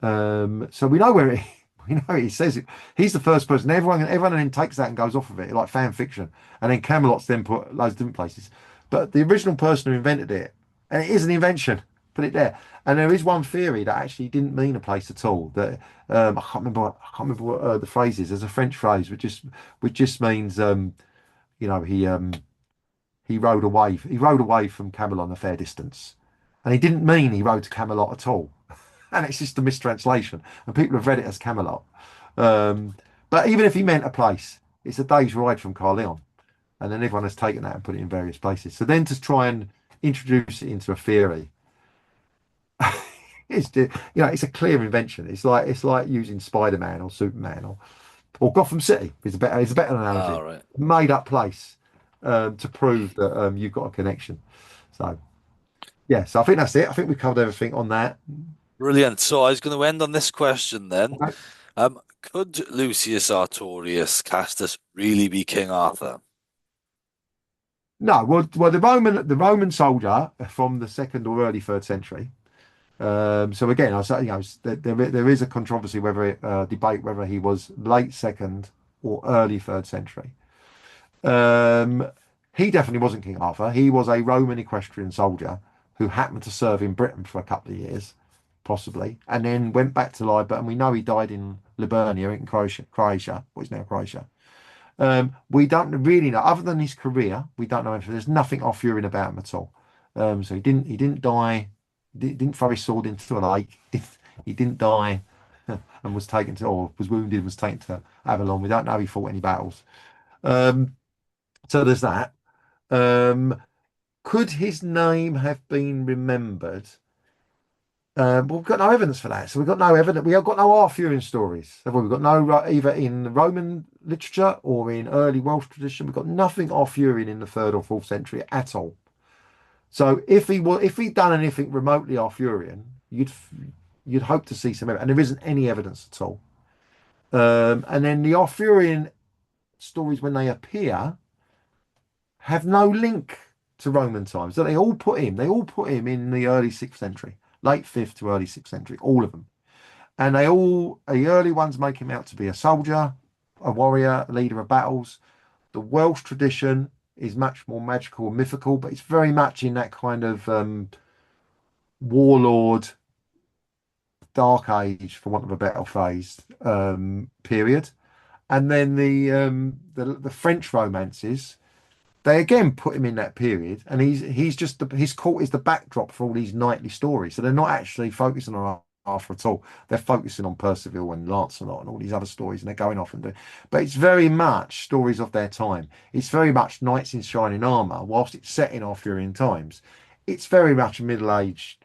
So we know where he says it. He's the first person. Everyone then takes that and goes off of it, like fan fiction. And then Camelot's then put loads of different places. But the original person who invented it, and it is an invention, put it there. And there is one theory that actually didn't mean a place at all. That I can't remember what the phrase is. There's a French phrase which just means he rode away. He rode away from Camelot a fair distance, and he didn't mean he rode to Camelot at all. And it's just a mistranslation, and people have read it as Camelot. But even if he meant a place, it's a day's ride from Caerleon, and then everyone has taken that and put it in various places. So then to try and introduce it into a theory, it's a clear invention. It's like using Spider-Man or Superman or Gotham City. It's a better analogy. Oh, right. Made up place to prove that you've got a connection. So yeah, so I think that's it. I think we covered everything on that. Brilliant. So I was going to end on this question then. Okay. Could Lucius Artorius Castus really be King Arthur? No, well, the Roman soldier from the 2nd or early 3rd century. So again, I say, there is a controversy debate whether he was late 2nd or early 3rd century. He definitely wasn't King Arthur. He was a Roman equestrian soldier who happened to serve in Britain for a couple of years, possibly, and then went back to Liber, and we know he died in Liburnia in Croatia, what is now Croatia. We don't really know, other than his career, we don't know anything. There's nothing Arthurian about him at all. So he didn't die, didn't throw his sword into a lake. He didn't die and was taken to, or was wounded, was taken to Avalon. We don't know if he fought any battles. So there's that. Could his name have been remembered? We've got no evidence for that. So we've got no evidence. We have got no Arthurian stories. Have we? We've got no either in Roman literature or in early Welsh tradition. We've got nothing Arthurian in the 3rd or 4th century at all. So if he'd done anything remotely Arthurian, you'd hope to see some evidence, and there isn't any evidence at all. And then the Arthurian stories, when they appear, have no link to Roman times. So they all put him in the early 6th century. Late 5th to early 6th century, all of them. And the early ones make him out to be a soldier, a warrior, a leader of battles. The Welsh tradition is much more magical and mythical, but it's very much in that kind of warlord, dark age, for want of a better phrase, period. And then the French romances, they again put him in that period, and he's just his court is the backdrop for all these knightly stories. So they're not actually focusing on Arthur at all. They're focusing on Percival and Lancelot and all these other stories, and they're going off and doing. But it's very much stories of their time. It's very much knights in shining armor, whilst it's set in Arthurian times. It's very much a middle-aged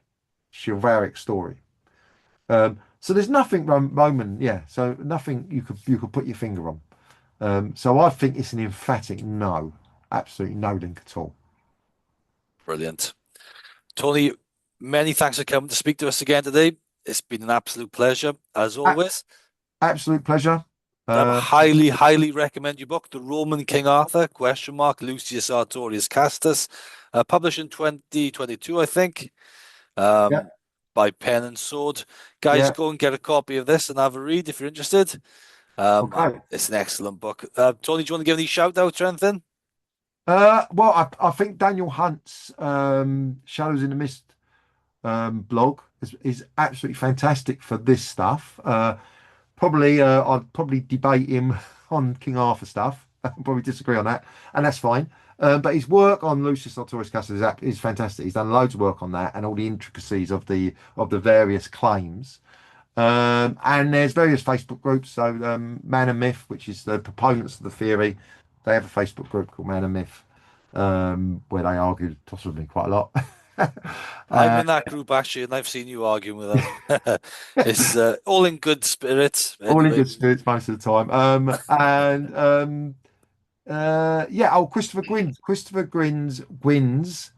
chivalric story. So there's nothing Roman, yeah. So nothing you could put your finger on. So I think it's an emphatic no, absolutely no link at all. Brilliant. Tony, many thanks for coming to speak to us again today. It's been an absolute pleasure, as always. Absolute pleasure. Highly, highly recommend your book, The Roman King Arthur, Lucius Artorius Castus, published in 2022, I think, by Pen and Sword. Guys, go and get a copy of this and have a read if you're interested. Okay. It's an excellent book. Tony, do you want to give any shout outs or anything? Well, I think Daniel Hunt's Shadows in the Mist blog is absolutely fantastic for this stuff. I'd probably debate him on King Arthur stuff. Probably disagree on that, and that's fine. But his work on Lucius Artorius Castus is fantastic. He's done loads of work on that and all the intricacies of the various claims. And there's various Facebook groups. So Man and Myth, which is the proponents of the theory, they have a Facebook group called Man and Myth, where they argue possibly quite a lot. I'm in that group actually, and I've seen you arguing with them. It's all in good spirits. Anyway. All in good spirits most of the time. Christopher Gwyn's Lucius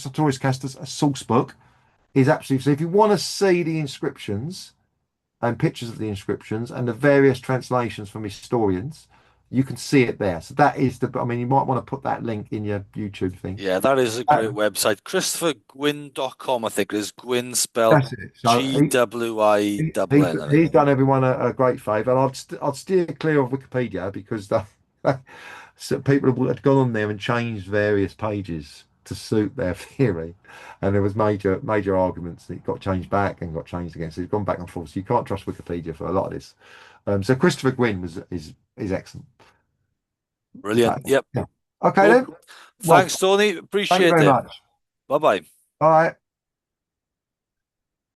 Artorius Castus, a source book, is absolutely. So if you want to see the inscriptions and pictures of the inscriptions and the various translations from historians, you can see it there. So that is you might want to put that link in your YouTube thing. Yeah, that is a great website. ChristopherGwyn.com, I think, is Gwyn spelled Gwin. He's done everyone a great favour, and I'd steer clear of Wikipedia because so people had gone on there and changed various pages to suit their theory, and there was major arguments that got changed back and got changed again. So it's gone back and forth. So you can't trust Wikipedia for a lot of this. So Christopher Gwyn is excellent. Brilliant. Yep. Yeah. Okay then. Thanks, Tony. Appreciate it. Thank you very much. Bye-bye. All right.